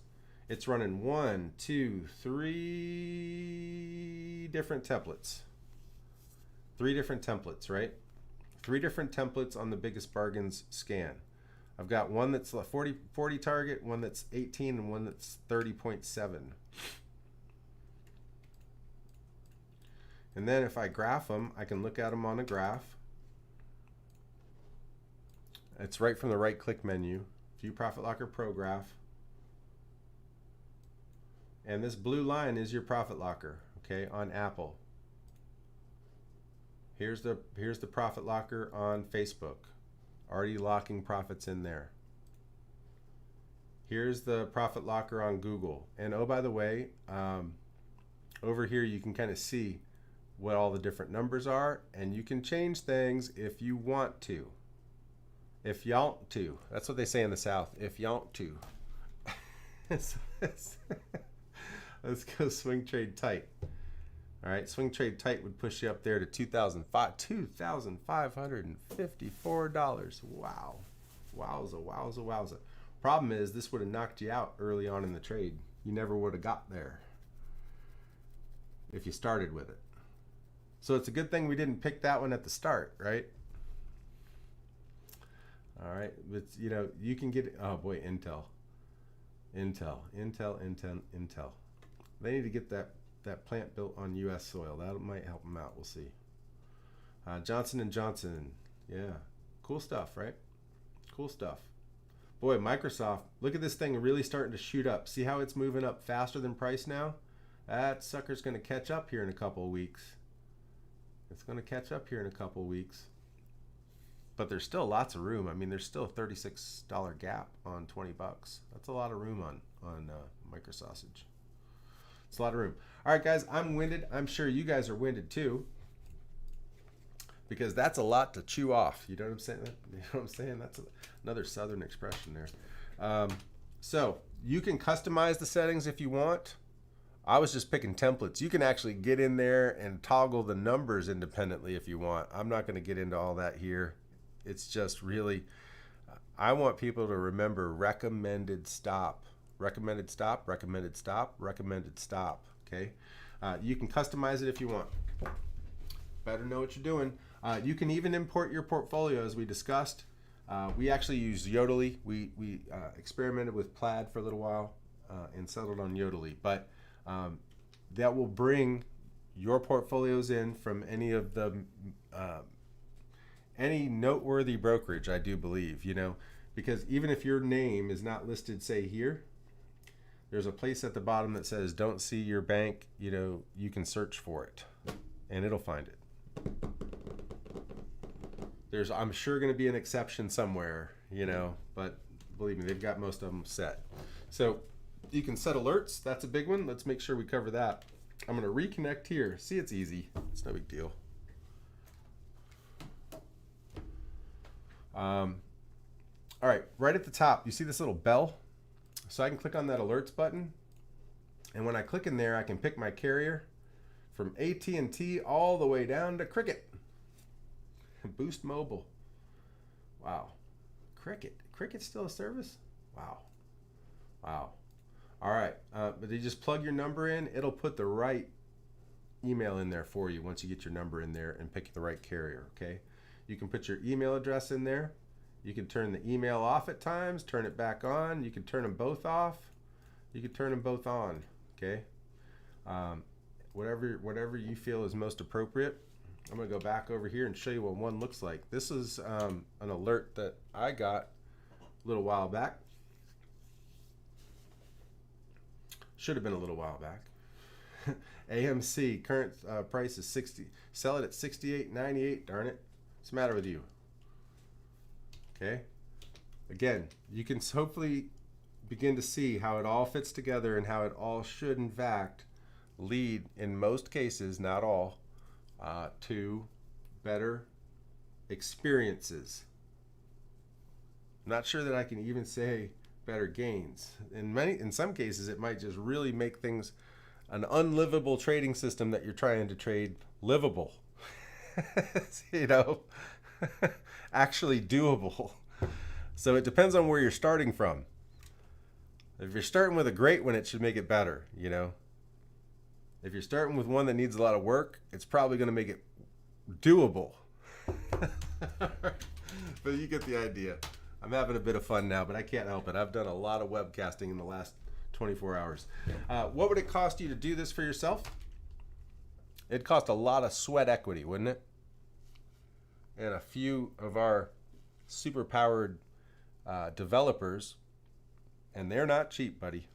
it's running 1, 2, 3 different templates. 3 different templates, right? 3 different templates on the biggest bargains scan. I've got one that's a 40 target, one that's 18, and one that's 30.7. And then if I graph them, I can look at them on a graph. It's right from the right click menu, View ProfitLocker Pro graph. And this blue line is your profit locker, okay, on Apple. Here's the profit locker on Facebook, already locking profits in there. Here's the profit locker on Google. And oh, by the way, over here you can kind of see what all the different numbers are, and you can change things if you want to. If you want to. That's what they say in the South. If you want to. Let's go swing trade tight. All right, swing trade tight would push you up there to $2,554. Wow. Wowza, wowza, wowza. Problem is, this would have knocked you out early on in the trade. You never would have got there if you started with it. So it's a good thing we didn't pick that one at the start, right? All right, but you know, you can get, oh boy, Intel. They need to get that plant built on U.S. soil. That might help them out. We'll see. Johnson & Johnson. Yeah. Cool stuff, right? Cool stuff. Boy, Microsoft, look at this thing really starting to shoot up. See how it's moving up faster than price now? That sucker's going to catch up here in a couple of weeks. It's going to catch up here in a couple of weeks. But there's still lots of room. I mean, there's still a $36 gap on 20 bucks. That's a lot of room on Microsausage. It's a lot of room. All right, guys, I'm winded. I'm sure you guys are winded too, because that's a lot to chew off. You know what I'm saying? You know what I'm saying? That's another Southern expression there. So you can customize the settings if you want. I was just picking templates. You can actually get in there and toggle the numbers independently if you want. I'm not going to get into all that here. It's just really, I want people to remember recommended stop. Recommended stop, recommended stop, recommended stop, okay? You can customize it if you want. Better know what you're doing. You can even import your portfolio, as we discussed. We actually use Yodlee. We experimented with Plaid for a little while and settled on Yodlee. But that will bring your portfolios in from any of the any noteworthy brokerage, I do believe, you know, because even if your name is not listed, say here, there's a place at the bottom that says don't see your bank, you know, you can search for it and it'll find it. There's, I'm sure, going to be an exception somewhere, you know, but believe me, they've got most of them set. So you can set alerts. That's a big one. Let's make sure we cover that. I'm going to reconnect here. See, it's easy. It's no big deal. All right, right at the top, you see this little bell? So I can click on that alerts button. And when I click in there, I can pick my carrier from AT&T all the way down to Cricket. Boost Mobile. Wow. Cricket. Cricket's still a service? Wow. Wow. All right. But you just plug your number in. It'll put the right email in there for you once you get your number in there and pick the right carrier, okay? You can put your email address in there. You can turn the email off at times, turn it back on. You can turn them both off. You can turn them both on, okay? Whatever you feel is most appropriate. I'm going to go back over here and show you what one looks like. This is an alert that I got a little while back. Should have been a little while back. AMC, current price is 60. Sell it at 68.98. Darn it. What's the matter with you? Okay. Again, you can hopefully begin to see how it all fits together and how it all should, in fact, lead, in most cases, not all, to better experiences. I'm not sure that I can even say better gains. In some cases, it might just really make things, an unlivable trading system that you're trying to trade, livable. You know, actually doable. So it depends on where you're starting from. If you're starting with a great one, it should make it better, you know. If you're starting with one that needs a lot of work, it's probably going to make it doable. But you get the idea. I'm having a bit of fun now, but I can't help it. I've done a lot of webcasting in the last 24 hours. What would it cost you to do this for yourself? It'd cost a lot of sweat equity, wouldn't it? And a few of our super powered developers, and they're not cheap, buddy.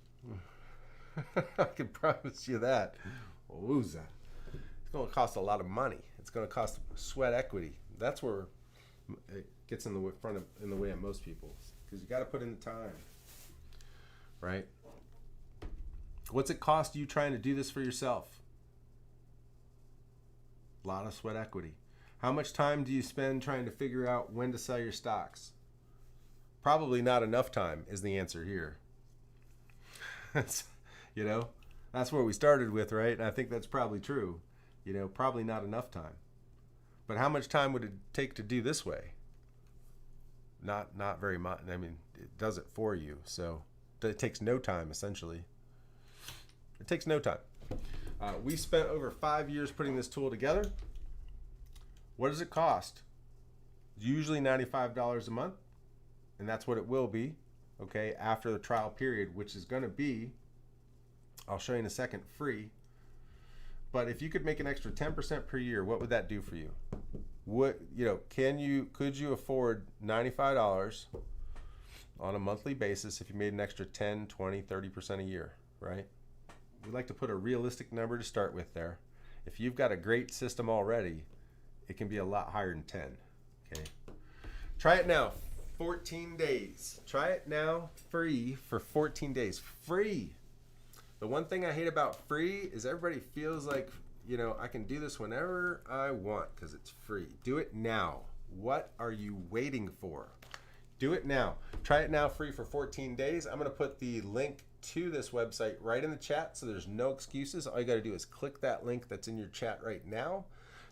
I can promise you that. It's going to cost a lot of money. It's going to cost sweat equity. That's where it gets in the way of most people, because you got to put in the time, right? What's it cost you trying to do this for yourself? A lot of sweat equity. How much time do you spend trying to figure out when to sell your stocks? Probably not enough time is the answer here. You know, that's where we started with, right? And I think that's probably true. You know, probably not enough time. But how much time would it take to do this way? Not very much. I mean, it does it for you. So it takes no time, essentially. It takes no time. We spent over 5 years putting this tool together. What does it cost? Usually $95 a month. And that's what it will be, okay, after the trial period, which is going to be, I'll show you in a second, free. But if you could make an extra 10% per year, what would that do for you? Could you afford $95 on a monthly basis if you made an extra 10, 20, 30% a year, right? We like to put a realistic number to start with there. If you've got a great system already, it can be a lot higher than 10, okay? Try it now, 14 days. Try it now, free for 14 days, free. The one thing I hate about free is everybody feels like, you know, I can do this whenever I want because it's free. Do it now. What are you waiting for? Do it now. Try it now free for 14 days. I'm going to put the link to this website right in the chat, so there's no excuses. All you got to do is click that link that's in your chat right now.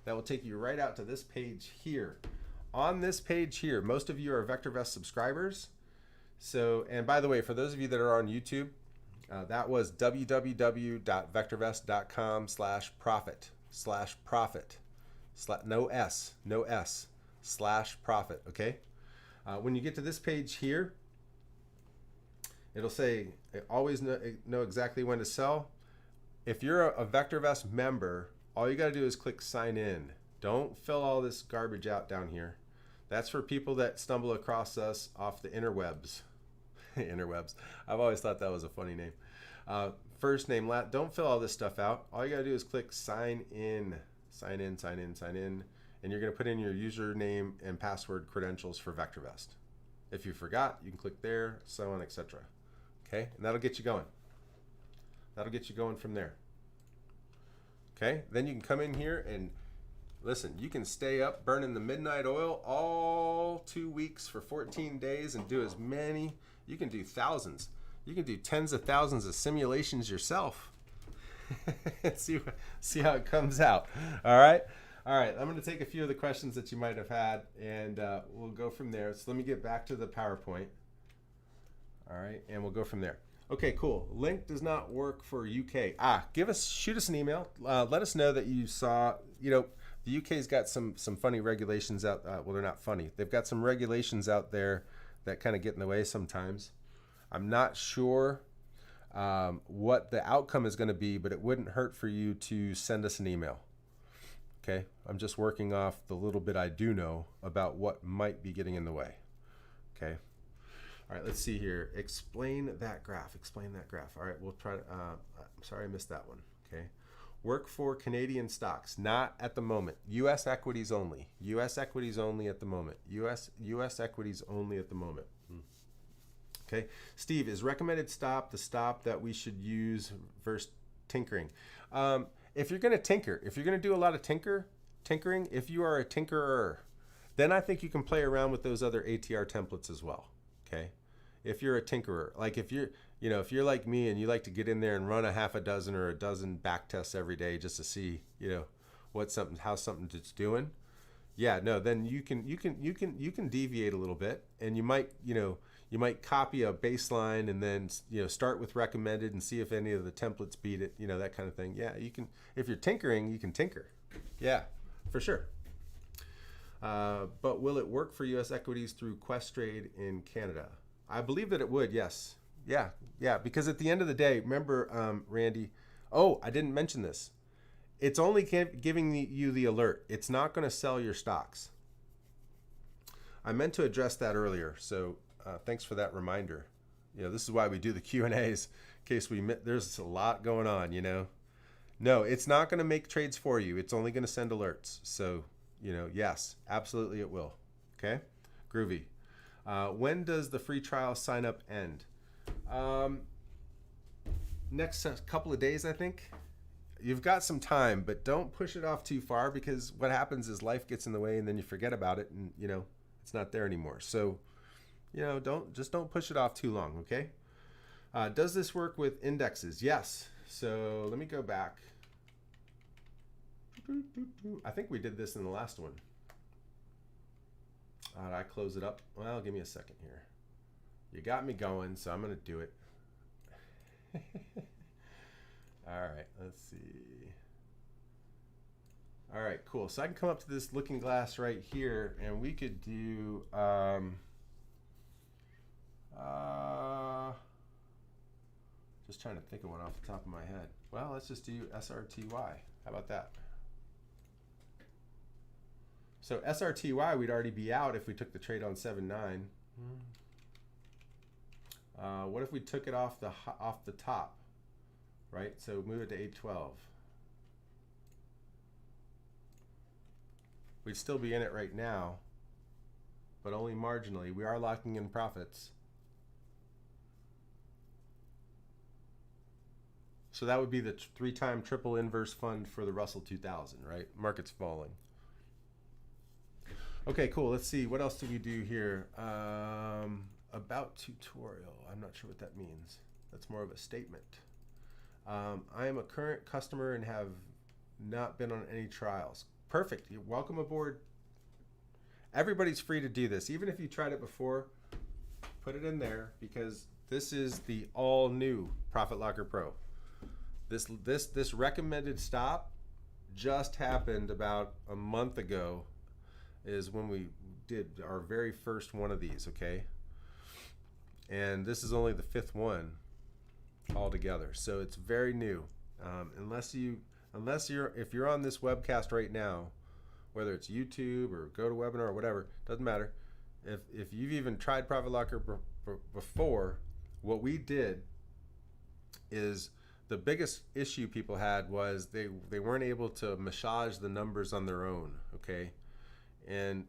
That will take you right out to this page here. On this page here, most of you are VectorVest subscribers. So, and by the way, for those of you that are on YouTube, that was www.vectorvest.com/profit, no S, /profit, okay? When you get to this page here, it'll say, always know exactly when to sell. If you're a VectorVest member, all you got to do is click sign in. Don't fill all this garbage out down here. That's for people that stumble across us off the interwebs. Interwebs. I've always thought that was a funny name. First name, last. Don't fill all this stuff out. All you got to do is click sign in. Sign in, sign in, sign in. And you're going to put in your username and password credentials for VectorVest. If you forgot, you can click there, so on, etc. Okay? And that'll get you going. That'll get you going from there. Okay? Then you can come in here and listen, you can stay up burning the midnight oil all 2 weeks for 14 days and do as many. You can do thousands. You can do tens of thousands of simulations yourself. see how it comes out. All right? All right, I'm going to take a few of the questions that you might have had, and we'll go from there. So let me get back to the PowerPoint. All right, and we'll go from there. Okay, cool. Link does not work for UK. Shoot us an email. Let us know that you saw, the UK's got some funny regulations out. Well, they're not funny. They've got some regulations out there that kind of get in the way sometimes. I'm not sure what the outcome is going to be, but it wouldn't hurt for you to send us an email. Okay, I'm just working off the little bit I do know about what might be getting in the way. Okay. All right, let's see here. Explain that graph. Explain that graph. All right, we'll try to, I'm sorry I missed that one. Okay. Work for Canadian stocks. Not at the moment. U.S. equities only. U.S. equities only at the moment. U.S. equities only at the moment. Okay. Steve, is recommended stop the stop that we should use versus tinkering? If you're going to tinker, if you're going to do a lot of tinkering, if you are a tinkerer, then I think you can play around with those other ATR templates as well. Okay. If you're a tinkerer, like if you're like me and you like to get in there and run a half a dozen or a dozen back tests every day just to see, how something's doing, Yeah, no, then you can deviate a little bit, and you might copy a baseline and then start with recommended and see if any of the templates beat it, that kind of thing. Yeah, you can, if you're tinkering, you can tinker. Yeah, for sure. But will it work for U.S. equities through Questrade in Canada? I believe that it would. Yes. Yeah. Because at the end of the day, remember, Randy. Oh, I didn't mention this. It's only giving you the alert. It's not going to sell your stocks. I meant to address that earlier, so thanks for that reminder. This is why we do the Q&As, in case there's a lot going on, No, it's not going to make trades for you. It's only going to send alerts. So, yes, absolutely it will. Okay? Groovy. When does the free trial sign up end? Next couple of days, I think. You've got some time, but don't push it off too far, because what happens is life gets in the way and then you forget about it and, it's not there anymore. So, don't push it off too long, okay? Does this work with indexes? Yes. So let me go back. I think we did this in the last one. Did I close it up? Well, give me a second here. You got me going, so I'm going to do it. All right, let's see. All right, cool. So I can come up to this looking glass right here, and we could do just trying to think of one off the top of my head. Well, let's just do SRTY. How about that? So SRTY, we'd already be out if we took the trade on 7.9. What if we took it off the top? Right, so move it to 812. We'd still be in it right now, but only marginally. We are locking in profits. So that would be the 3-time triple inverse fund for the Russell 2000, right? Market's falling. Okay, cool. Let's see. What else do we do here? About tutorial. I'm not sure what that means. That's more of a statement. I am a current customer and have not been on any trials. Perfect. You're welcome aboard. Everybody's free to do this. Even if you tried it before, put it in there, because this is the all-new ProfitLocker Pro. This recommended stop just happened about a month ago, is when we did our very first one of these, okay? And this is only the 5th one altogether, so it's very new. If you're on this webcast right now, whether it's YouTube or GoToWebinar or whatever, doesn't matter. If you've even tried ProfitLocker before, what we did is, the biggest issue people had was they weren't able to massage the numbers on their own, okay? And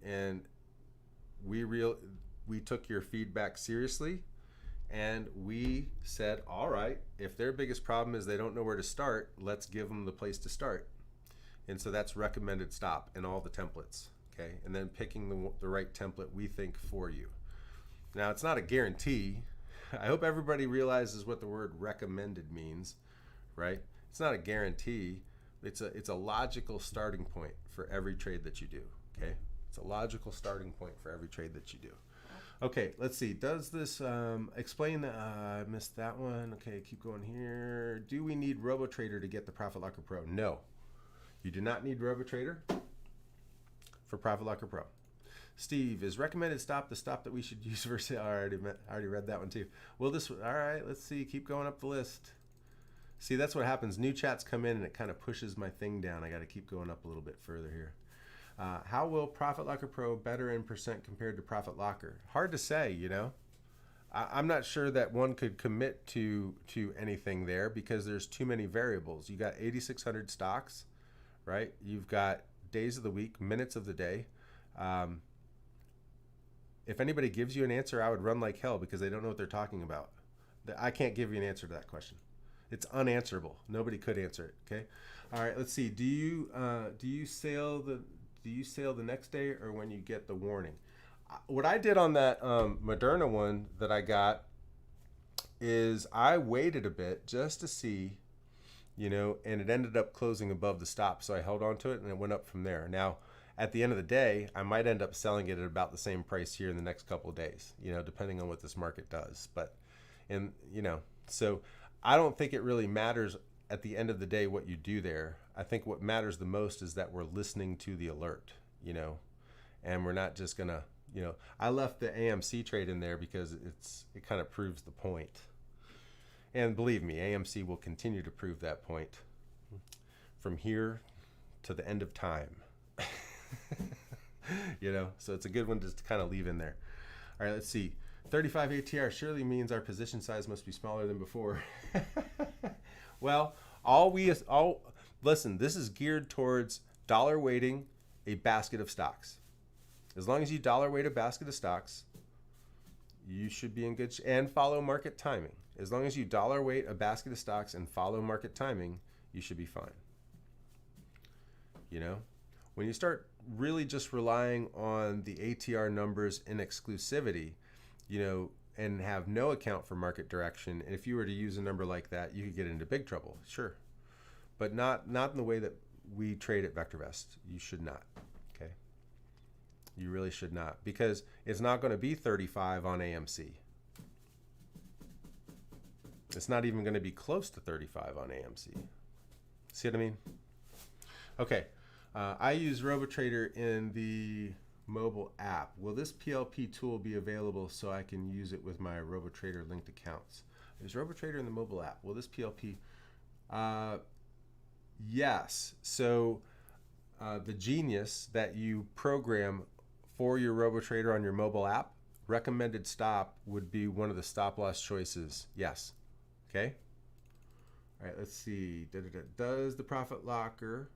we took your feedback seriously. And we said, all right, if their biggest problem is they don't know where to start, let's give them the place to start. And so that's recommended stop in all the templates, okay? And then picking the right template we think for you. Now, it's not a guarantee. I hope everybody realizes what the word recommended means, right? It's not a guarantee. It's a logical starting point for every trade that you do, okay? It's a logical starting point for every trade that you do. Okay, let's see. Does this explain that? I missed that one. Okay, keep going here. Do we need RoboTrader to get the ProfitLocker Pro? No, you do not need RoboTrader for ProfitLocker Pro. Steve, is recommended stop the stop that we should use versus? I already read that one too. Well, all right. Let's see. Keep going up the list. See, that's what happens. New chats come in and it kind of pushes my thing down. I got to keep going up a little bit further here. How will ProfitLocker Pro better in percent compared to ProfitLocker? Hard to say, I'm not sure that one could commit to anything there, because there's too many variables. You got 8,600 stocks, right? You've got days of the week, minutes of the day. If anybody gives you an answer, I would run like hell, because they don't know what they're talking about. I can't give you an answer to that question. It's unanswerable. Nobody could answer it. Okay. All right. Let's see. Do you sail the next day or when you get the warning? What I did on that Moderna one that I got is I waited a bit just to see, and it ended up closing above the stop. So I held on to it and it went up from there. Now, at the end of the day, I might end up selling it at about the same price here in the next couple of days, depending on what this market does. But, so I don't think it really matters at the end of the day what you do there. I think what matters the most is that we're listening to the alert, and we're not just gonna, I left the AMC trade in there because it kind of proves the point. And believe me, AMC will continue to prove that point from here to the end of time. So it's a good one just to kind of leave in there. All right, let's see. 35 ATR surely means our position size must be smaller than before. Well, listen, this is geared towards dollar weighting a basket of stocks. As long as you dollar weight a basket of stocks, you should be in good and follow market timing. As long as you dollar weight a basket of stocks and follow market timing, you should be fine. When you start really just relying on the ATR numbers in exclusivity, and have no account for market direction, and if you were to use a number like that, you could get into big trouble, sure. But not in the way that we trade at VectorVest. You should not, okay? You really should not, because it's not going to be 35 on AMC. It's not even going to be close to 35 on AMC. See what I mean? Okay, I use RoboTrader in the mobile app. Will this PLP tool be available so I can use it with my RoboTrader linked accounts? Is RoboTrader in the mobile app? Will this PLP? Yes. So the Genius that you program for your RoboTrader on your mobile app, recommended stop would be one of the stop loss choices. Yes. Okay. All right. Let's see. Does the profit locker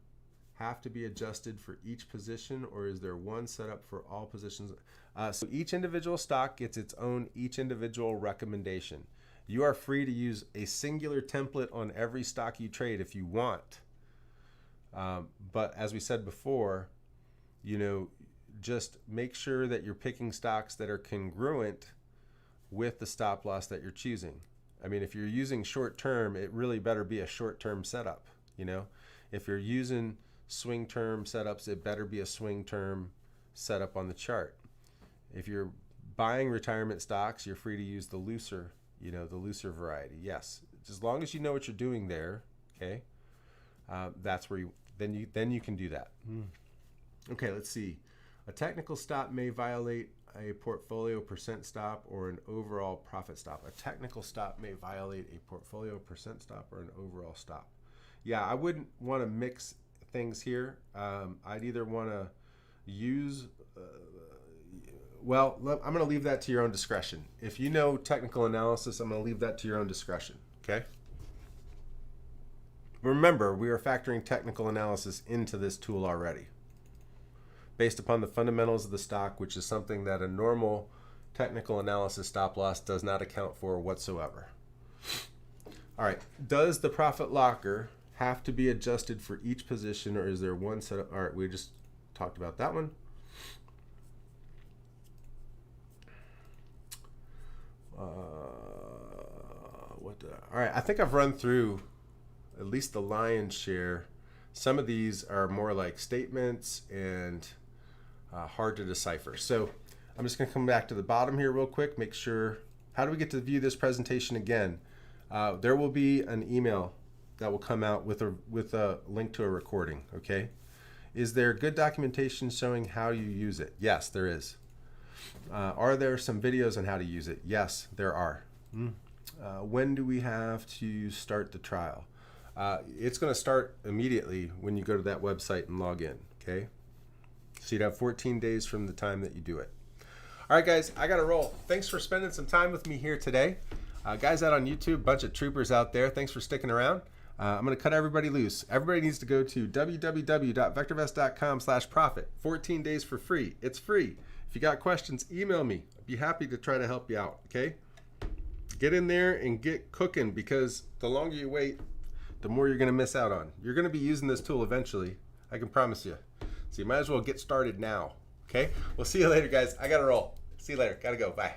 have to be adjusted for each position, or is there one setup for all positions? So each individual stock gets its own each individual recommendation. You are free to use a singular template on every stock you trade if you want. But as we said before, just make sure that you're picking stocks that are congruent with the stop loss that you're choosing. I mean, if you're using short term, it really better be a short term setup. If you're using swing term setups, it better be a swing term setup on the chart. If you're buying retirement stocks, you're free to use the looser, the looser variety. Yes, as long as you know what you're doing there, okay. That's where then you can do that. Okay, let's see. A technical stop may violate a portfolio percent stop or an overall profit stop. A technical stop may violate a portfolio percent stop or an overall stop. Yeah, I wouldn't want to mix things here. I'd either want to use, I'm going to leave that to your own discretion. If you know technical analysis, I'm going to leave that to your own discretion, okay? Remember, we are factoring technical analysis into this tool already, based upon the fundamentals of the stock, which is something that a normal technical analysis stop loss does not account for whatsoever. All right, does the profit locker have to be adjusted for each position, or is there one setup? All right, we just talked about that one. All right, I think I've run through at least the lion's share. Some of these are more like statements and hard to decipher. So I'm just going to come back to the bottom here real quick, make sure. How do we get to view this presentation again? There will be an email that will come out with a link to a recording, okay? Is there good documentation showing how you use it? Yes, there is. Are there some videos on how to use it? Yes, there are. When do we have to start the trial? It's going to start immediately when you go to that website and log in, okay? So you'd have 14 days from the time that you do it. All right, guys, I got to roll. Thanks for spending some time with me here today. Guys out on YouTube, bunch of troopers out there, thanks for sticking around. I'm going to cut everybody loose. Everybody needs to go to www.vectorvest.com/profit. 14 days for free. It's free. If you got questions, email me. I'd be happy to try to help you out, okay? Get in there and get cooking, because the longer you wait, the more you're going to miss out on. You're going to be using this tool eventually. I can promise you. So you might as well get started now, okay? We'll see you later, guys. I got to roll. See you later. Got to go. Bye.